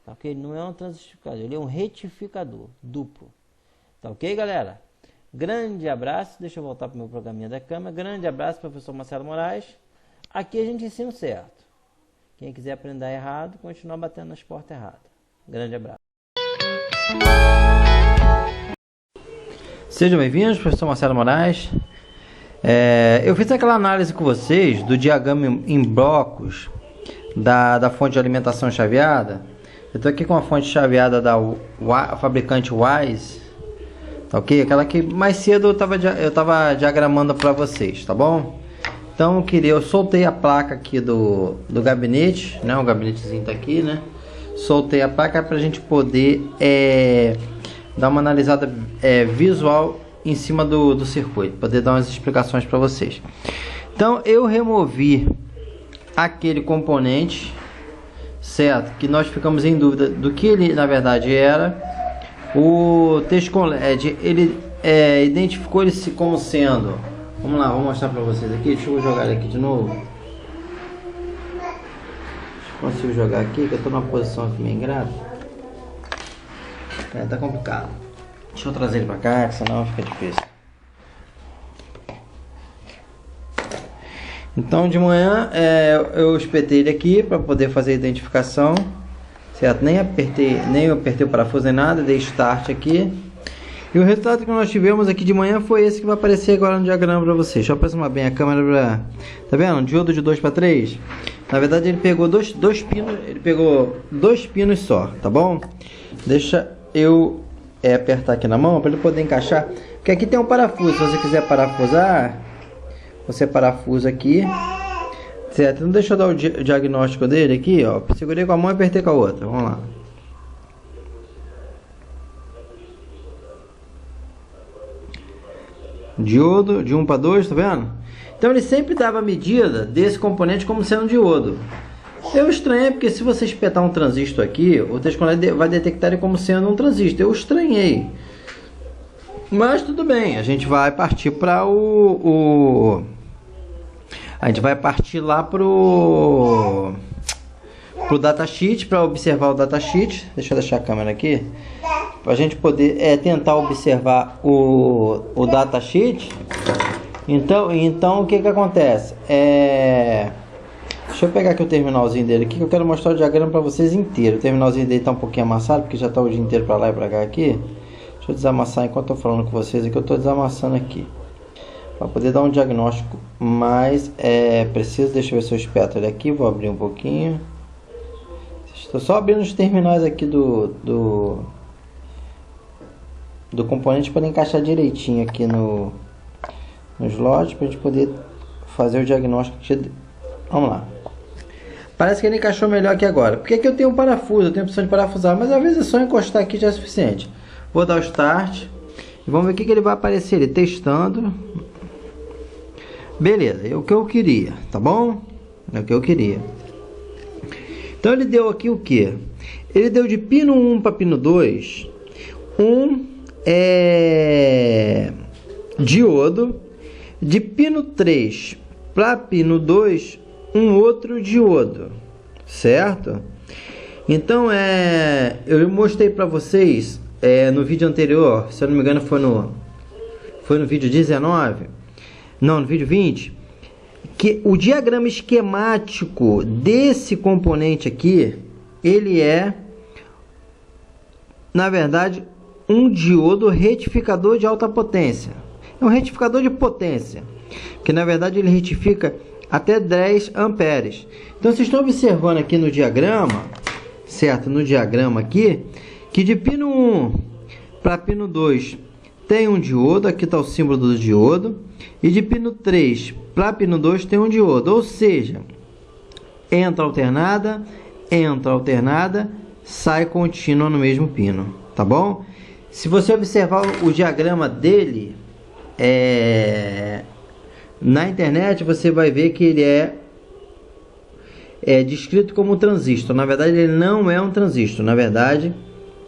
Tá ok? Ele não é um transistor, ele é um retificador duplo. Tá ok, galera? Grande abraço. Deixa eu voltar para o meu programinha da câmera. Grande abraço, professor Marcelo Moraes. Aqui a gente ensina o certo. Quem quiser aprender errado, continua batendo nas portas erradas. Grande abraço. Sejam bem-vindos, professor Marcelo Moraes. Eu fiz aquela análise com vocês do diagrama em blocos da fonte de alimentação chaveada. Eu estou aqui com a fonte chaveada da fabricante Wise. Tá ok? Aquela que mais cedo eu estava diagramando para vocês, tá bom? Então eu soltei a placa aqui do gabinete, né? O gabinetezinho tá aqui, né? Soltei a placa para a gente poder dar uma analisada visual em cima do circuito, poder dar umas explicações para vocês. Então eu removi aquele componente, certo? Que nós ficamos em dúvida do que ele na verdade era. O Texcom LED ele identificou ele como sendo. Vamos lá, vou mostrar pra vocês aqui. Deixa eu jogar ele aqui de novo. Consigo jogar aqui, que eu tô numa posição aqui meio ingrata. Tá complicado. Deixa eu trazer ele pra cá, que senão fica difícil. Então de manhã eu espetei ele aqui para poder fazer a identificação. Certo? Nem apertei o parafuso nem nada, dei start aqui. E o resultado que nós tivemos aqui de manhã foi esse que vai aparecer agora no diagrama para vocês. Deixa eu aproximar bem a câmera para... Tá vendo? Um diodo de 2 para 3. Na verdade ele pegou dois pinos, ele pegou 2 pinos só, tá bom? Deixa eu apertar aqui na mão para ele poder encaixar. Porque aqui tem um parafuso, se você quiser parafusar, você parafusa aqui. Certo? Então deixa eu dar o diagnóstico dele aqui, ó. Segurei com a mão e apertei com a outra. Vamos lá. Diodo de 1 para 2, tá vendo? Então ele sempre dava a medida desse componente como sendo diodo. Eu estranhei porque se você espetar um transistor aqui, o teste conector vai detectar ele como sendo um transistor. Eu estranhei. Mas tudo bem, a gente vai partir para a gente vai partir lá pro datasheet para observar o datasheet. Deixa eu deixar a câmera aqui para a gente poder tentar observar o datasheet. Então o que acontece? Deixa eu pegar aqui o terminalzinho dele aqui, que eu quero mostrar o diagrama para vocês inteiro. O terminalzinho dele está um pouquinho amassado, porque já está o dia inteiro para lá e para cá aqui. Deixa eu desamassar enquanto eu estou falando com vocês aqui. Eu estou desamassando aqui para poder dar um diagnóstico mais preciso. Deixa eu ver se eu espeto ele aqui. Vou abrir um pouquinho. Estou só abrindo os terminais aqui do componente para encaixar direitinho aqui no slot, para a gente poder fazer o diagnóstico. Vamos lá. Parece que ele encaixou melhor aqui agora. Porque aqui eu tenho um parafuso, eu tenho a opção de parafusar, mas às vezes é só encostar aqui já é suficiente. Vou dar o start e vamos ver o que ele vai aparecer. Ele testando. Beleza, é o que eu queria, tá bom? É o que eu queria. Então ele deu aqui o que? Ele deu de pino 1 para pino 2 diodo, de pino 3 para pino 2 um outro diodo, certo? Então eu mostrei para vocês no vídeo anterior, se eu não me engano foi no vídeo 19, não, no vídeo 20, que o diagrama esquemático desse componente aqui, ele na verdade um diodo retificador de alta potência. É um retificador de potência, que na verdade ele retifica até 10 amperes. Então vocês estão observando aqui no diagrama, certo? No diagrama aqui, que de pino 1 para pino 2 tem um diodo, aqui está o símbolo do diodo, e de pino 3 para pino 2 tem um diodo, ou seja, entra alternada, sai contínua no mesmo pino, tá bom? Se você observar o diagrama dele na internet, você vai ver que ele é descrito como um transistor. Na verdade, ele não é um transistor. Na verdade,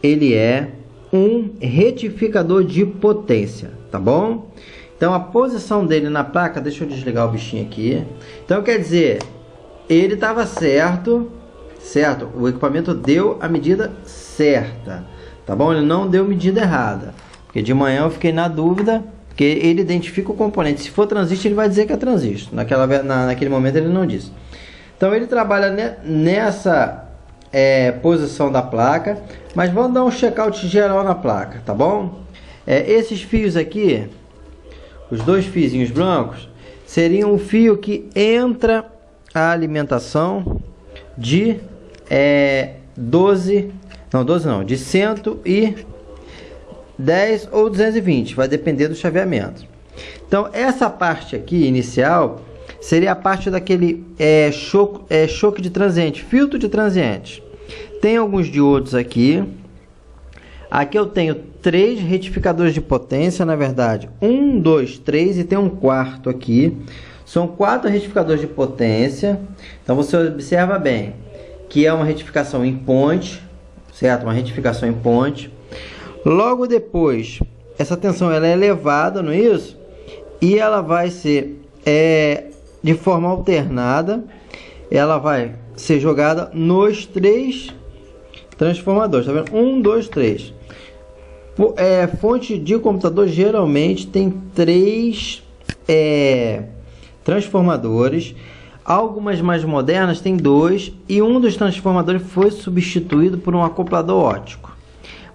ele é um retificador de potência, tá bom? Então, a posição dele na placa... Deixa eu desligar o bichinho aqui. Então, quer dizer, ele estava certo? O equipamento deu a medida certa, tá bom? Ele não deu medida errada. Porque de manhã eu fiquei na dúvida... Porque ele identifica o componente. Se for transistor, ele vai dizer que é transistor. Naquele momento ele não disse. Então ele trabalha nessa posição da placa. Mas vamos dar um check-out geral na placa, tá bom? Esses fios aqui, os dois fiozinhos brancos, seriam o fio que entra a alimentação de 110 ou 220, vai depender do chaveamento. Então essa parte aqui inicial seria a parte daquele choque de transiente, filtro de transiente. Tem alguns diodos aqui. Aqui eu tenho 3 retificadores de potência, na verdade 1, 2, 3 e tem um quarto aqui. São 4 retificadores de potência. Então você observa bem que é uma retificação em ponte, certo? Uma retificação em ponte. Logo depois, essa tensão ela é elevada, não é isso? E ela vai ser de forma alternada. Ela vai ser jogada nos 3 transformadores. Tá vendo? 1, 2, 3. Fonte de computador geralmente tem 3 transformadores. Algumas mais modernas tem 2. E um dos transformadores foi substituído por um acoplador óptico.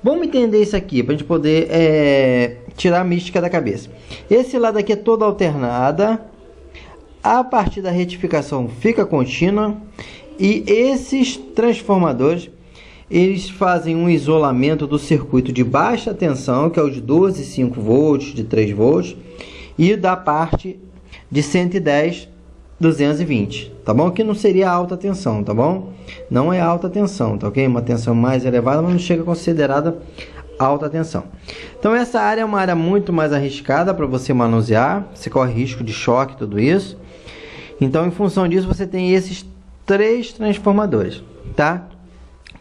Vamos entender isso aqui, para a gente poder tirar a mística da cabeça. Esse lado aqui é toda alternada. A partir da retificação fica contínua. E esses transformadores, eles fazem um isolamento do circuito de baixa tensão, que é o de 12,5 volts, de 3 volts. E da parte de 110, 220, tá bom? Que não seria alta tensão, tá bom? Não é alta tensão, tá ok? Uma tensão mais elevada, mas não chega considerada alta tensão. Então essa área é uma área muito mais arriscada para você manusear, você corre risco de choque, tudo isso. Então em função disso você tem esses 3 transformadores, tá?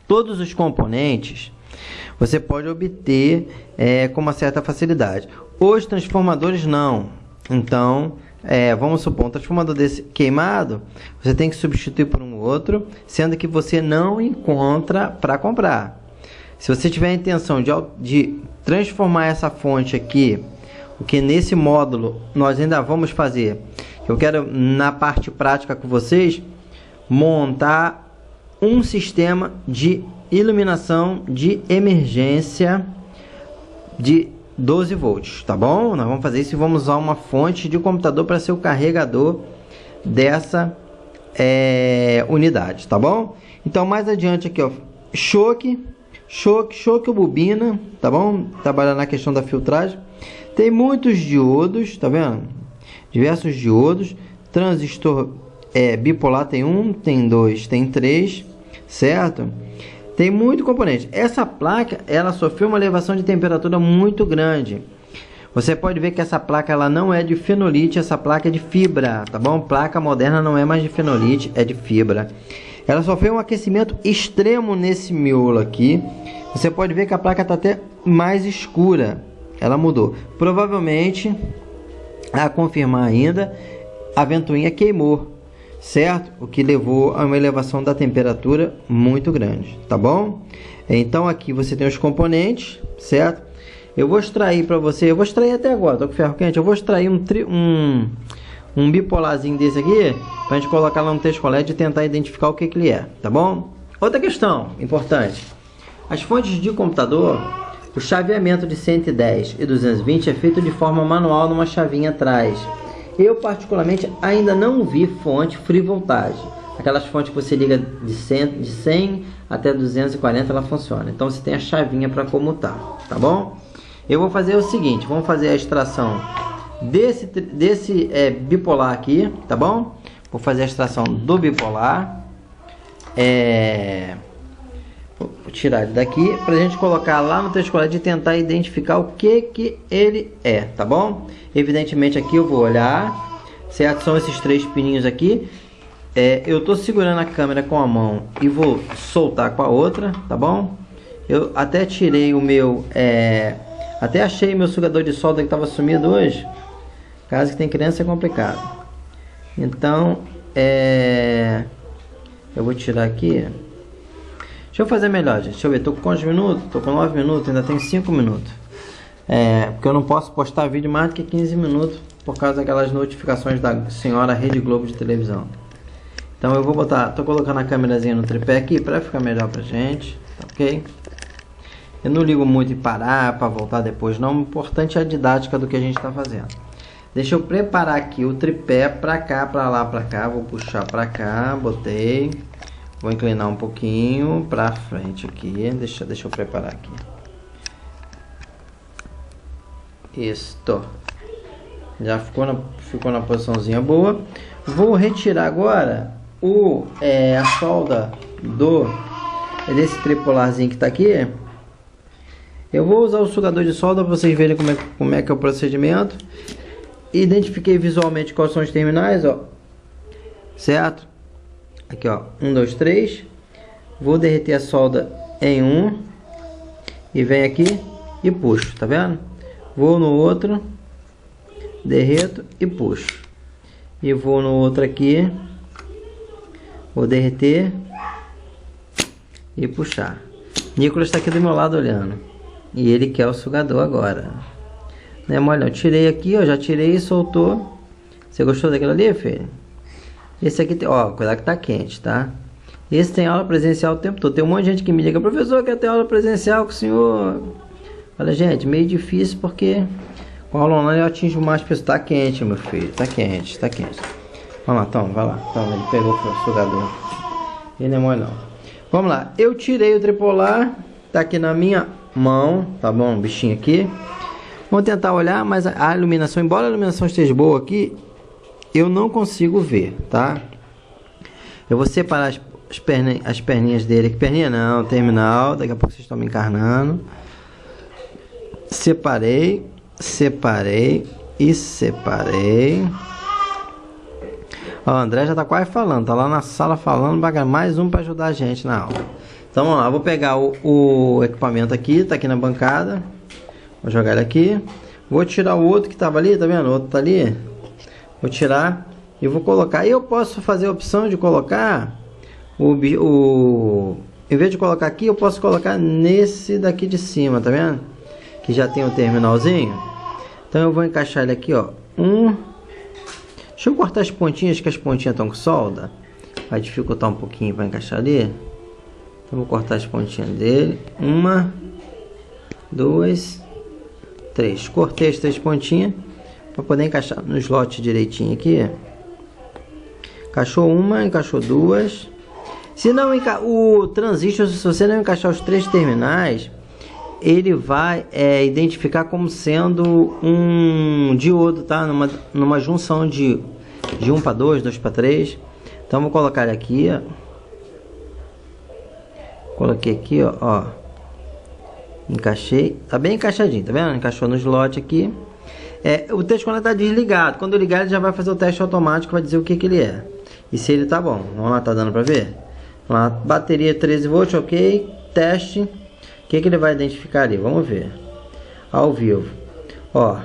Todos os componentes você pode obter com uma certa facilidade. Os transformadores não. Então, vamos supor, um transformador desse queimado, você tem que substituir por um outro, sendo que você não encontra para comprar. Se você tiver a intenção de transformar essa fonte aqui, o que nesse módulo nós ainda vamos fazer, eu quero na parte prática com vocês, montar um sistema de iluminação de emergência de 12 volts, tá bom? Nós vamos fazer isso e vamos usar uma fonte de computador para ser o carregador dessa unidade, tá bom? Então mais adiante aqui, ó, choque ou bobina, tá bom? Trabalhar na questão da filtragem. Tem muitos diodos, tá vendo? Diversos diodos. Transistor bipolar tem 1, tem 2, tem 3, certo? Tem muito componente. Essa placa, ela sofreu uma elevação de temperatura muito grande. Você pode ver que essa placa ela não é de fenolite, essa placa é de fibra, tá bom? Placa moderna não é mais de fenolite, é de fibra. Ela sofreu um aquecimento extremo nesse miolo aqui. Você pode ver que a placa está até mais escura. Ela mudou. Provavelmente, a confirmar ainda, a ventoinha queimou, certo? O que levou a uma elevação da temperatura muito grande, tá bom? Então aqui você tem os componentes, certo? Eu vou extrair para você, eu vou extrair até agora, tô com ferro quente, eu vou extrair um bipolarzinho desse aqui, para a gente colocar lá no texto colete e tentar identificar o que ele é, tá bom? Outra questão importante, as fontes de computador, o chaveamento de 110 e 220 é feito de forma manual numa chavinha atrás. Eu particularmente ainda não vi fonte free voltagem. Aquelas fontes que você liga de 100 até 240, ela funciona. Então você tem a chavinha para comutar, tá bom? Eu vou fazer o seguinte, vamos fazer a extração desse bipolar aqui, tá bom? Vou fazer a extração do bipolar. Vou tirar ele daqui para a gente colocar lá no texto colete e tentar identificar o que ele é, tá bom? Evidentemente aqui eu vou olhar, certo? São esses 3 pininhos aqui. Eu tô segurando a câmera com a mão e vou soltar com a outra, tá bom? Eu até tirei o meu, até achei meu sugador de solda que estava sumido hoje. Caso que tem criança é complicado. Então, eu vou tirar aqui. Deixa eu fazer melhor, gente. Deixa eu ver, tô com quantos minutos? Tô com 9 minutos, ainda tem 5 minutos. Porque eu não posso postar vídeo mais do que 15 minutos por causa daquelas notificações da senhora Rede Globo de televisão. Então eu vou botar, tô colocando a câmerazinha no tripé aqui para ficar melhor pra gente, tá ok? Eu não ligo muito em parar para voltar depois não, o importante é a didática do que a gente está fazendo. Deixa eu preparar aqui o tripé para cá, para lá, para cá, vou puxar para cá, botei. Vou inclinar um pouquinho para frente aqui, deixa eu preparar aqui. Isto. Já ficou na posiçãozinha boa. Vou retirar agora a solda desse tripolarzinho que está aqui. Eu vou usar o sugador de solda para vocês verem como é que é o procedimento. Identifiquei visualmente quais são os terminais, ó. Certo? Aqui, ó, 1, 2, 3. Vou derreter a solda em um e venho aqui e puxo, tá vendo? Vou no outro, derreto e puxo. E vou no outro aqui, vou derreter e puxar. Nicolas está aqui do meu lado olhando e ele quer o sugador agora. Não é mole não. Tirei aqui, ó, já tirei e soltou. Você gostou daquilo ali, filho? Esse aqui tem, ó, cuidado que tá quente, tá? Esse tem aula presencial o tempo todo. Tem um monte de gente que me liga, professor, quer ter aula presencial com o senhor? Olha, gente, meio difícil porque com a aula online eu atinjo mais pessoas. Tá quente, meu filho, tá quente, tá quente. Vamos lá, Tom, vai lá. Tom, ele pegou o sugador. Ele não é mole não. Vamos lá, eu tirei o tripolar, tá aqui na minha mão, tá bom? O bichinho aqui. Vamos tentar olhar, mas a iluminação, embora a iluminação esteja boa aqui, eu não consigo ver, tá? Eu vou separar as perninhas dele. Que perninha não, terminal. Daqui a pouco vocês estão me encarnando. separei e separei. Ó, o André já tá quase falando, tá lá na sala falando, mais um para ajudar a gente na aula. Então vamos lá, vou pegar o equipamento aqui, tá aqui na bancada. Vou jogar ele aqui. Vou tirar o outro que tava ali, tá vendo? O outro tá ali. Vou tirar e vou colocar. Eu posso fazer a opção de colocar em vez de colocar aqui, eu posso colocar nesse daqui de cima, tá vendo? Que já tem o terminalzinho. Então eu vou encaixar ele aqui, ó. Deixa eu cortar as pontinhas, que as pontinhas estão com solda. Vai dificultar um pouquinho para encaixar ali. Então vou cortar as pontinhas dele. 1, 2, 3. Cortei as 3 pontinhas para poder encaixar no slot direitinho aqui. Encaixou uma, encaixou duas. Se não o transistor, se você não encaixar os 3 terminais, ele vai identificar como sendo um diodo, tá? Numa junção de 1 para 2, 2 para 3. Então vou colocar ele aqui, ó. Coloquei aqui, ó. Encaixei, tá bem encaixadinho, tá vendo? Encaixou no slot aqui. O teste quando tá desligado, quando eu ligar ele já vai fazer o teste automático, vai dizer o que ele é e se ele tá bom. Vamos lá, tá dando para ver? Vamos lá, bateria 13 volts, ok. Teste. O que ele vai identificar ali? Vamos ver. Ao vivo. Ó.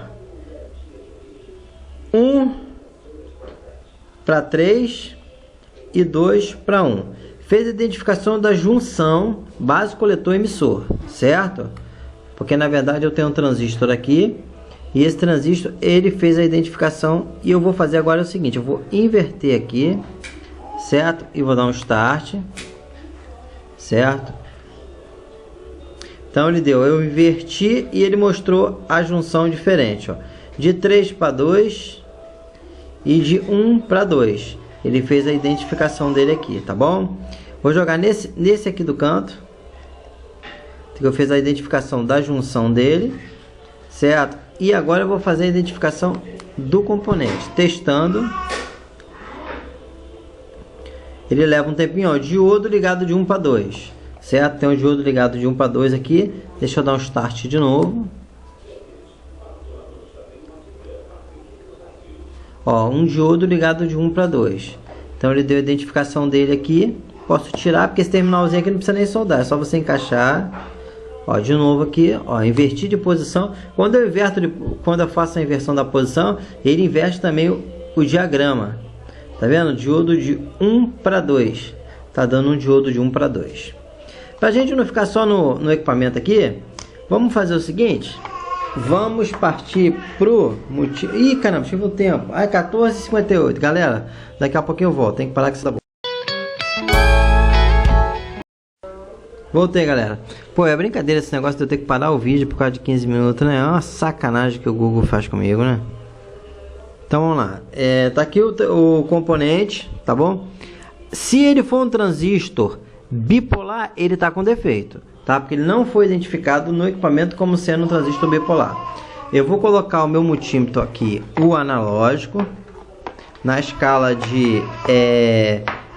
1 para 3 e 2 para 1. Fez a identificação da junção base coletor emissor, certo? Porque na verdade eu tenho um transistor aqui e esse transistor ele fez a identificação e eu vou fazer agora o seguinte, eu vou inverter aqui, certo? E vou dar um start, certo? Então ele deu, eu inverti e ele mostrou a junção diferente, ó, de 3 para 2 e de 1 para 2. Ele fez a identificação dele aqui, tá bom? Vou jogar nesse aqui do canto, que eu fiz a identificação da junção dele, certo? E agora eu vou fazer a identificação do componente, testando. Ele leva um tempinho, ó, diodo ligado de 1 para 2, certo? Tem um diodo ligado de 1 para 2 aqui. Deixa eu dar um start de novo. Ó, um diodo ligado de 1 para 2. Então ele deu a identificação dele aqui. Posso tirar, porque esse terminalzinho aqui não precisa nem soldar, é só você encaixar. Ó, de novo aqui, ó, invertir de posição. Quando eu faço a inversão da posição, ele inverte também o diagrama. Tá vendo? Diodo de 1 para 2. Tá dando um diodo de 1 para 2. Pra gente não ficar só no equipamento aqui, vamos fazer o seguinte. Vamos partir pro motivo. Ih, caramba, chegou o tempo. Ai, 14h58. Galera, daqui a pouquinho eu volto. Tem que parar com isso da boca. Voltei, galera. Pô, é brincadeira esse negócio de eu ter que parar o vídeo por causa de 15 minutos, né? É uma sacanagem que o Google faz comigo, né? Então vamos lá. Tá aqui o componente, tá bom? Se ele for um transistor bipolar, ele tá com defeito, tá? Porque ele não foi identificado no equipamento como sendo um transistor bipolar. Eu vou colocar o meu multímetro aqui, o analógico, na escala de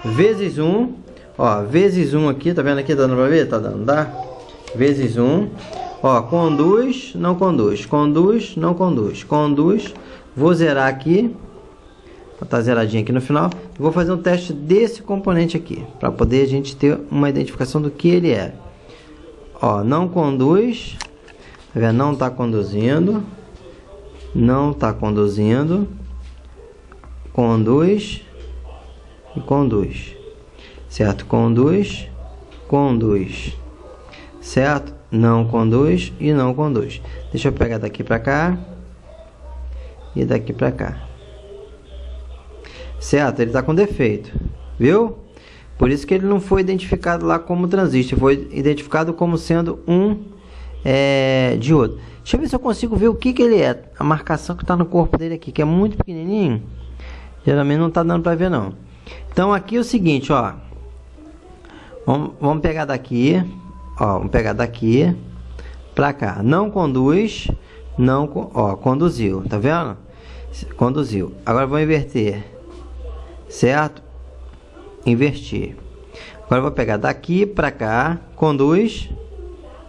vezes 1. Ó, vezes 1 aqui, tá vendo aqui? Tá dando pra ver? Tá dando, dá? Vezes 1. Ó, conduz, não conduz. Conduz, não conduz. Conduz. Vou zerar aqui. Vou estar zeradinho aqui no final. Vou fazer um teste desse componente aqui, para poder a gente ter uma identificação do que ele é. Ó, não conduz. Tá vendo? Não tá conduzindo. Não tá conduzindo. Conduz. E conduz. Certo? Conduz, conduz. Certo? Não conduz e não conduz. Deixa eu pegar daqui para cá e daqui para cá. Certo? Ele está com defeito, viu? Por isso que ele não foi identificado lá como transistor, foi identificado como sendo um diodo. Deixa eu ver se eu consigo ver o que ele é. A marcação que está no corpo dele aqui, que é muito pequenininho. Geralmente não está dando para ver não. Então aqui é o seguinte, ó. Vamos pegar daqui, ó, vamos pegar daqui para cá. Não conduz, não, ó, conduziu, tá vendo? Conduziu. Agora vou inverter, certo? Invertir. Agora vou pegar daqui para cá, conduz,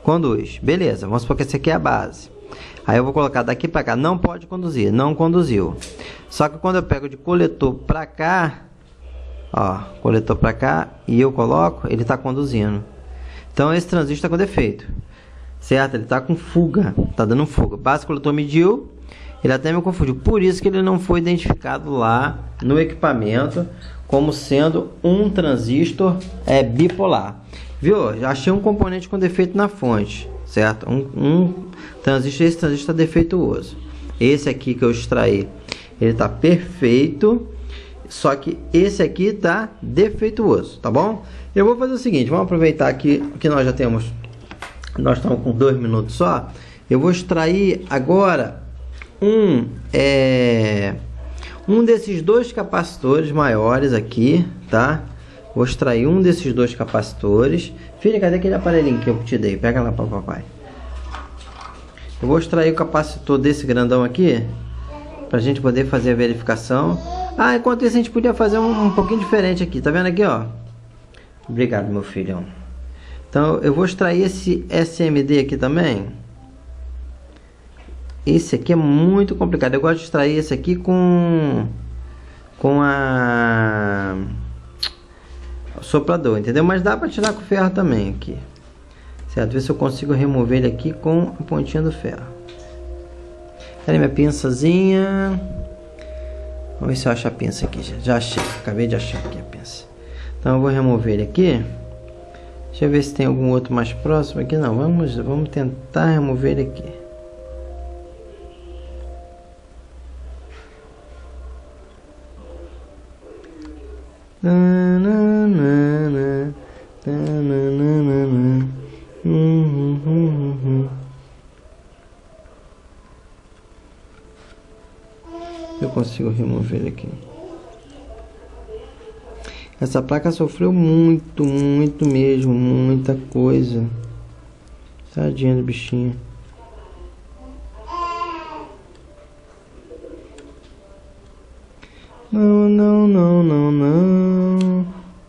conduz. Beleza, vamos supor que essa aqui é a base. Aí eu vou colocar daqui para cá, não pode conduzir, não conduziu. Só que quando eu pego de coletor para cá, ó, coletor para cá e eu coloco, ele está conduzindo. Então esse transistor está com defeito, certo? Ele está com fuga, está dando fuga. Base coletor mediu, ele até me confundiu. Por isso que ele não foi identificado lá no equipamento como sendo um transistor bipolar. Viu? Já achei um componente com defeito na fonte, certo? Transistor, esse transistor está defeituoso. Esse aqui que eu extraí, ele está perfeito, só que esse aqui está defeituoso, tá bom? Eu vou fazer o seguinte, vamos aproveitar aqui que nós já temos, nós estamos com 2 minutos só. Eu vou extrair agora um desses 2 capacitores maiores aqui, tá? Vou extrair um desses 2 capacitores. Filha, cadê aquele aparelhinho que eu te dei? Pega lá para o papai. Eu vou extrair o capacitor desse grandão aqui, para a gente poder fazer a verificação. Ah, enquanto isso a gente podia fazer um pouquinho diferente aqui. Tá vendo aqui, ó? Obrigado, meu filhão. Então eu vou extrair esse SMD aqui também. Esse aqui é muito complicado. Eu gosto de extrair esse aqui com a soprador, entendeu? Mas dá para tirar com ferro também aqui, certo? Ver se eu consigo remover ele aqui com a pontinha do ferro. Cadê minha pinçazinha? Vamos ver se eu acho a pinça aqui. Já achei, acabei de achar aqui a pinça. Então eu vou remover ele aqui. Deixa eu ver se tem algum outro mais próximo aqui. Não, vamos tentar remover ele aqui. Eu consigo remover ele aqui. Essa placa sofreu muito mesmo, muita coisa. Tadinha do bichinho. Não, não, não, não, não.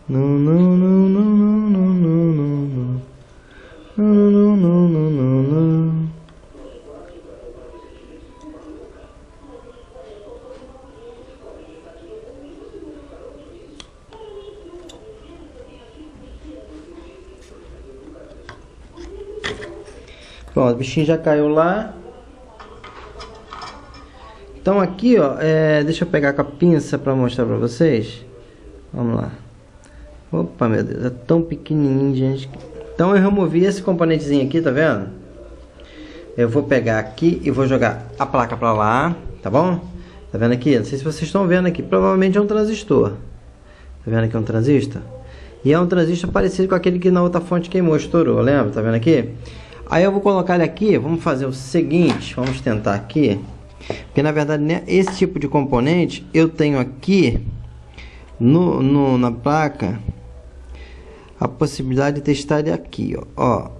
Não, não, não, não, não, não, não, não. Não, não, não, não, não, não. Pronto, o bichinho já caiu lá. Então aqui, ó, deixa eu pegar com a pinça para mostrar para vocês. Vamos lá. Opa, meu Deus, é tão pequenininho, gente. Então eu removi esse componentezinho aqui, tá vendo? Eu vou pegar aqui e vou jogar a placa para lá, tá bom? Tá vendo aqui? Não sei se vocês estão vendo aqui. Provavelmente é um transistor. Tá vendo aqui um transistor? E é um transistor parecido com aquele que na outra fonte queimou, estourou, lembra? Tá vendo aqui? Aí eu vou colocar ele aqui. Vamos fazer o seguinte. Vamos tentar aqui. Porque na verdade, né, esse tipo de componente eu tenho aqui na placa a possibilidade de testar ele aqui, ó.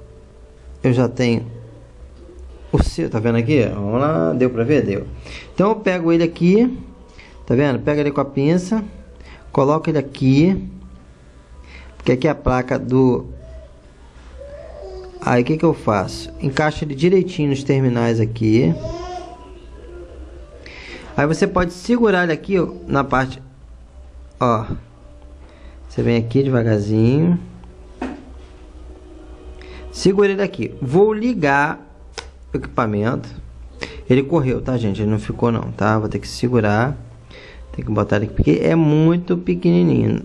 Eu já tenho o seu, tá vendo aqui? Vamos lá, deu pra ver? Deu. Então eu pego ele aqui, tá vendo? Pega ele com a pinça, coloco ele aqui, porque aqui é a placa do... Aí o que que eu faço? Encaixo ele direitinho nos terminais aqui. Aí você pode segurar ele aqui, ó, na parte, ó. Você vem aqui devagarzinho. Segura ele aqui. Vou ligar o equipamento. Ele correu, tá, gente? Ele não ficou não, tá? Vou ter que segurar. Tem que botar ele aqui, porque é muito pequenininho.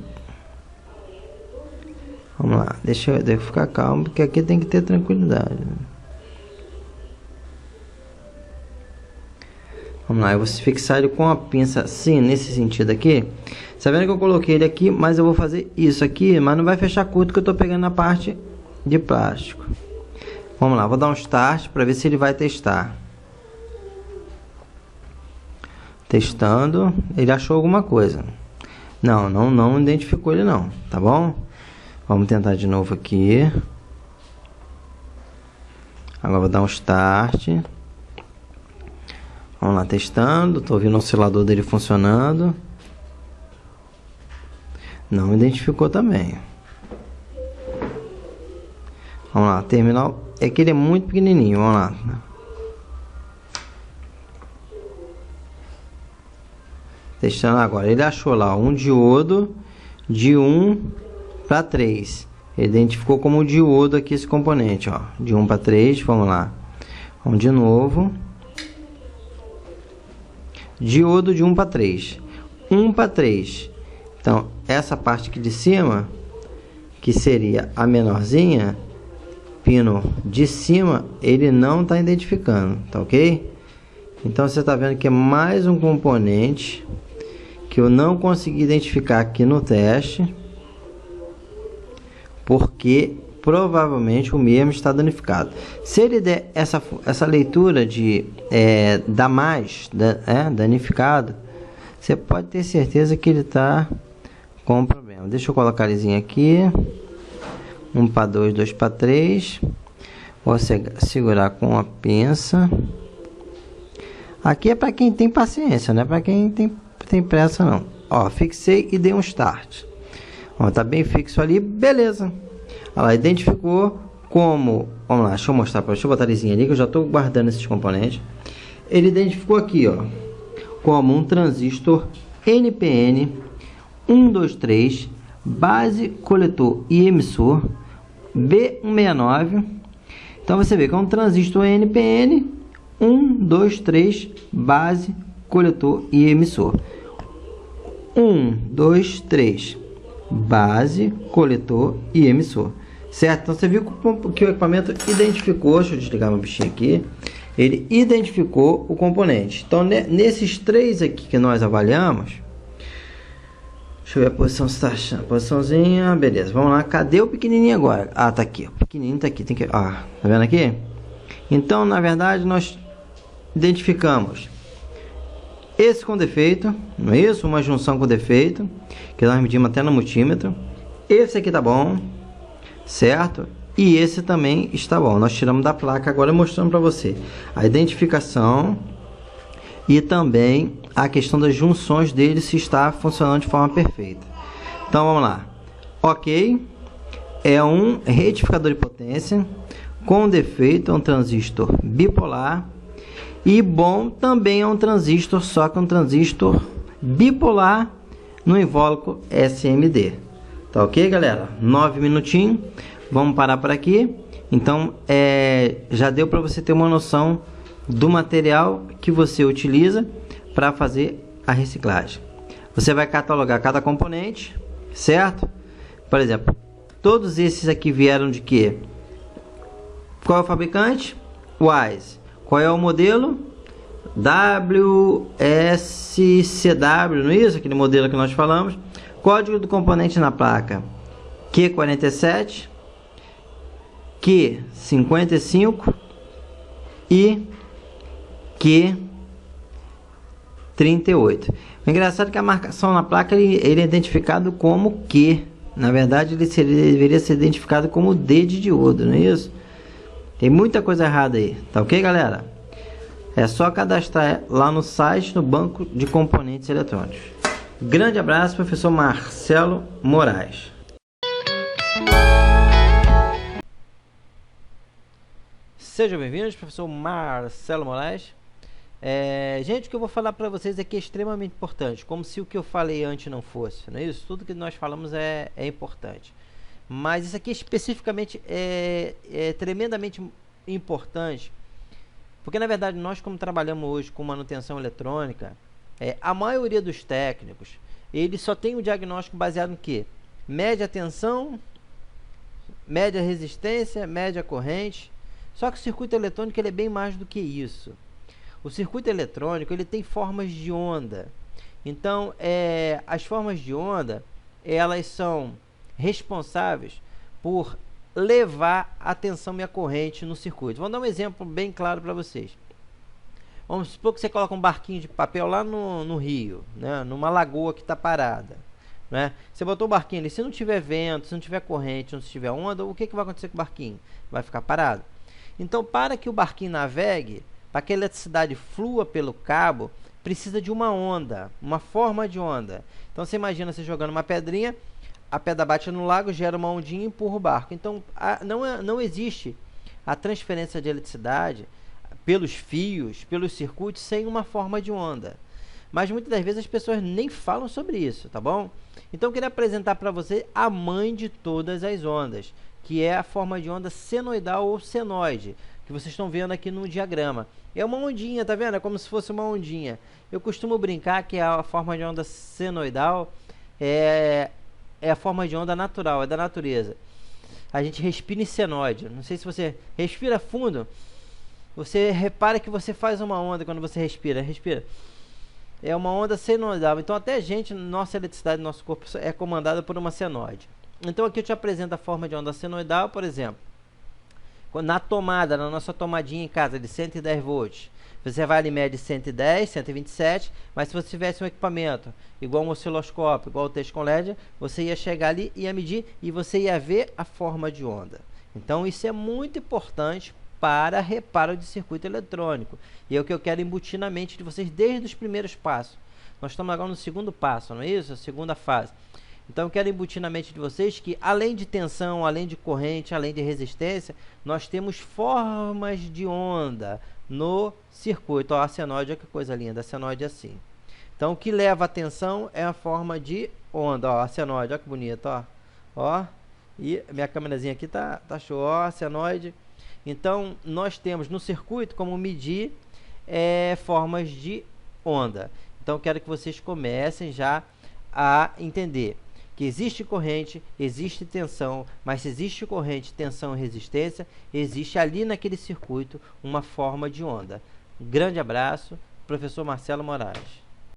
Vamos lá. Deixa eu ficar calmo, porque aqui tem que ter tranquilidade. Vamos lá, eu vou fixar ele com a pinça assim, nesse sentido aqui. Tá vendo que eu coloquei ele aqui, mas eu vou fazer isso aqui, mas não vai fechar curto que eu tô pegando na parte de plástico. Vamos lá, vou dar um start para ver se ele vai testar. Testando, ele achou alguma coisa. Não identificou ele não, tá bom? Vamos tentar de novo aqui. Agora vou dar um start. Vamos lá, testando. Tô ouvindo o oscilador dele funcionando. Não identificou também. Vamos lá, terminal. É que ele é muito pequenininho, vamos lá. Testando agora. Ele achou lá um diodo de 1 para 3. Ele identificou como diodo aqui esse componente, ó, de 1 para 3. Vamos lá. Vamos de novo. Diodo de 1 para 3. 1 para 3. Então, essa parte aqui de cima, que seria a menorzinha, pino de cima, ele não está identificando, tá ok? Então, você está vendo que é mais um componente que eu não consegui identificar aqui no teste, porque provavelmente o mesmo está danificado. Se ele der essa leitura de dar mais, danificado, você pode ter certeza que ele está com problema. Deixa eu colocar a lisinha aqui. 1 para 2, 2 para 3. Vou segurar com a pinça. Aqui é para quem tem paciência, não é para quem tem pressa não. Ó, fixei e dei um start. Ó, tá bem fixo ali, beleza. Olha lá, identificou como, vamos lá, deixa eu mostrar para, deixa eu botar a lisinha ali que eu já estou guardando esses componentes. Ele identificou aqui, ó, como um transistor NPN 123, base, coletor e emissor B169. Então você vê que é um transistor NPN 123, base, coletor e emissor. 1, 2, 3, base, coletor e emissor. Certo? Então você viu que o equipamento identificou, deixa eu desligar meu bichinho aqui, ele identificou o componente. Então nesses três aqui que nós avaliamos, deixa eu ver a posição, se está achando, posiçãozinha, beleza, vamos lá, cadê o pequenininho agora? Ah, tá aqui, o pequenininho tá aqui, tem que, tá vendo aqui? Então na verdade nós identificamos esse com defeito, não é isso? Uma junção com defeito, que nós medimos até no multímetro. Esse aqui tá bom, certo? E esse também está bom. Nós tiramos da placa agora mostrando para você a identificação e também a questão das junções dele, se está funcionando de forma perfeita. Então vamos lá. Ok, é um retificador de potência com defeito, é um transistor bipolar. E bom também é um transistor, só que um transistor bipolar no invólucro SMD. Tá ok, galera? 9 minutinhos. Vamos parar por aqui. Então, já deu para você ter uma noção do material que você utiliza para fazer a reciclagem. Você vai catalogar cada componente, certo? Por exemplo, todos esses aqui vieram de quê? Qual é o fabricante? Wise. Qual é o modelo? WSCW, não é isso? Aquele modelo que nós falamos. Código do componente na placa: Q47, Q55 e Q38. O engraçado é que a marcação na placa ele é identificado como Q. Na verdade, ele deveria ser identificado como D de diodo, não é isso? Tem muita coisa errada aí, tá ok, galera? É só cadastrar lá no site, no banco de componentes eletrônicos. Grande abraço, professor Marcelo Moraes. Sejam bem-vindos, professor Marcelo Moraes. Gente, o que eu vou falar para vocês aqui é extremamente importante, como se o que eu falei antes não fosse, não é isso? Tudo que nós falamos é importante. Mas isso aqui especificamente é tremendamente importante, porque na verdade nós, como trabalhamos hoje com manutenção eletrônica, a maioria dos técnicos, eles só tem um diagnóstico baseado no quê? Média tensão, média resistência, média corrente. Só que o circuito eletrônico ele é bem mais do que isso. O circuito eletrônico ele tem formas de onda. Então, as formas de onda, elas são responsáveis por levar a tensão e a corrente no circuito. Vou dar um exemplo bem claro para vocês. Vamos supor que você coloca um barquinho de papel lá no rio, né? Numa lagoa que está parada, né? Você botou o barquinho ali, se não tiver vento, se não tiver corrente, se não tiver onda, o que vai acontecer com o barquinho? Vai ficar parado. Então, para que o barquinho navegue, para que a eletricidade flua pelo cabo, precisa de uma onda, uma forma de onda. Então, você imagina você jogando uma pedrinha, a pedra bate no lago, gera uma ondinha e empurra o barco. Então, não existe a transferência de eletricidade pelos fios, pelos circuitos, sem uma forma de onda. mas muitas das vezes as pessoas nem falam sobre isso, tá bom? Então eu queria apresentar para você a mãe de todas as ondas, que é a forma de onda senoidal ou senoide, que vocês estão vendo aqui no diagrama. É uma ondinha, tá vendo? É como se fosse uma ondinha. Eu costumo brincar que a forma de onda senoidal é a forma de onda natural, é da natureza. A gente respira em senoide. Não sei se você respira fundo. Você repara que você faz uma onda quando você respira. Respira. É uma onda senoidal. Então até a gente, nossa eletricidade, nosso corpo é comandada por uma senoide. Então aqui eu te apresento a forma de onda senoidal, por exemplo. Na tomada, na nossa tomadinha em casa de 110 volts, você vai ali mede 110, 127, mas se você tivesse um equipamento igual um osciloscópio, igual o texto com LED, você ia chegar ali, ia medir e você ia ver a forma de onda. Então isso é muito importante para reparo de circuito eletrônico. E é o que eu quero embutir na mente de vocês desde os primeiros passos. Nós estamos agora no segundo passo, não é isso? A segunda fase. Então eu quero embutir na mente de vocês que além de tensão, além de corrente, além de resistência, nós temos formas de onda no circuito. Ó, a senoide, olha que coisa linda, a senoide é assim. Então o que leva a tensão é a forma de onda, ó, a senoide, olha que bonito, ó. Ó, e minha câmerazinha aqui tá show, ó, a senoide. Então nós temos no circuito como medir formas de onda. Então eu quero que vocês comecem já a entender que existe corrente, existe tensão, mas se existe corrente, tensão e resistência, existe ali naquele circuito uma forma de onda. Um grande abraço, professor Marcelo Moraes.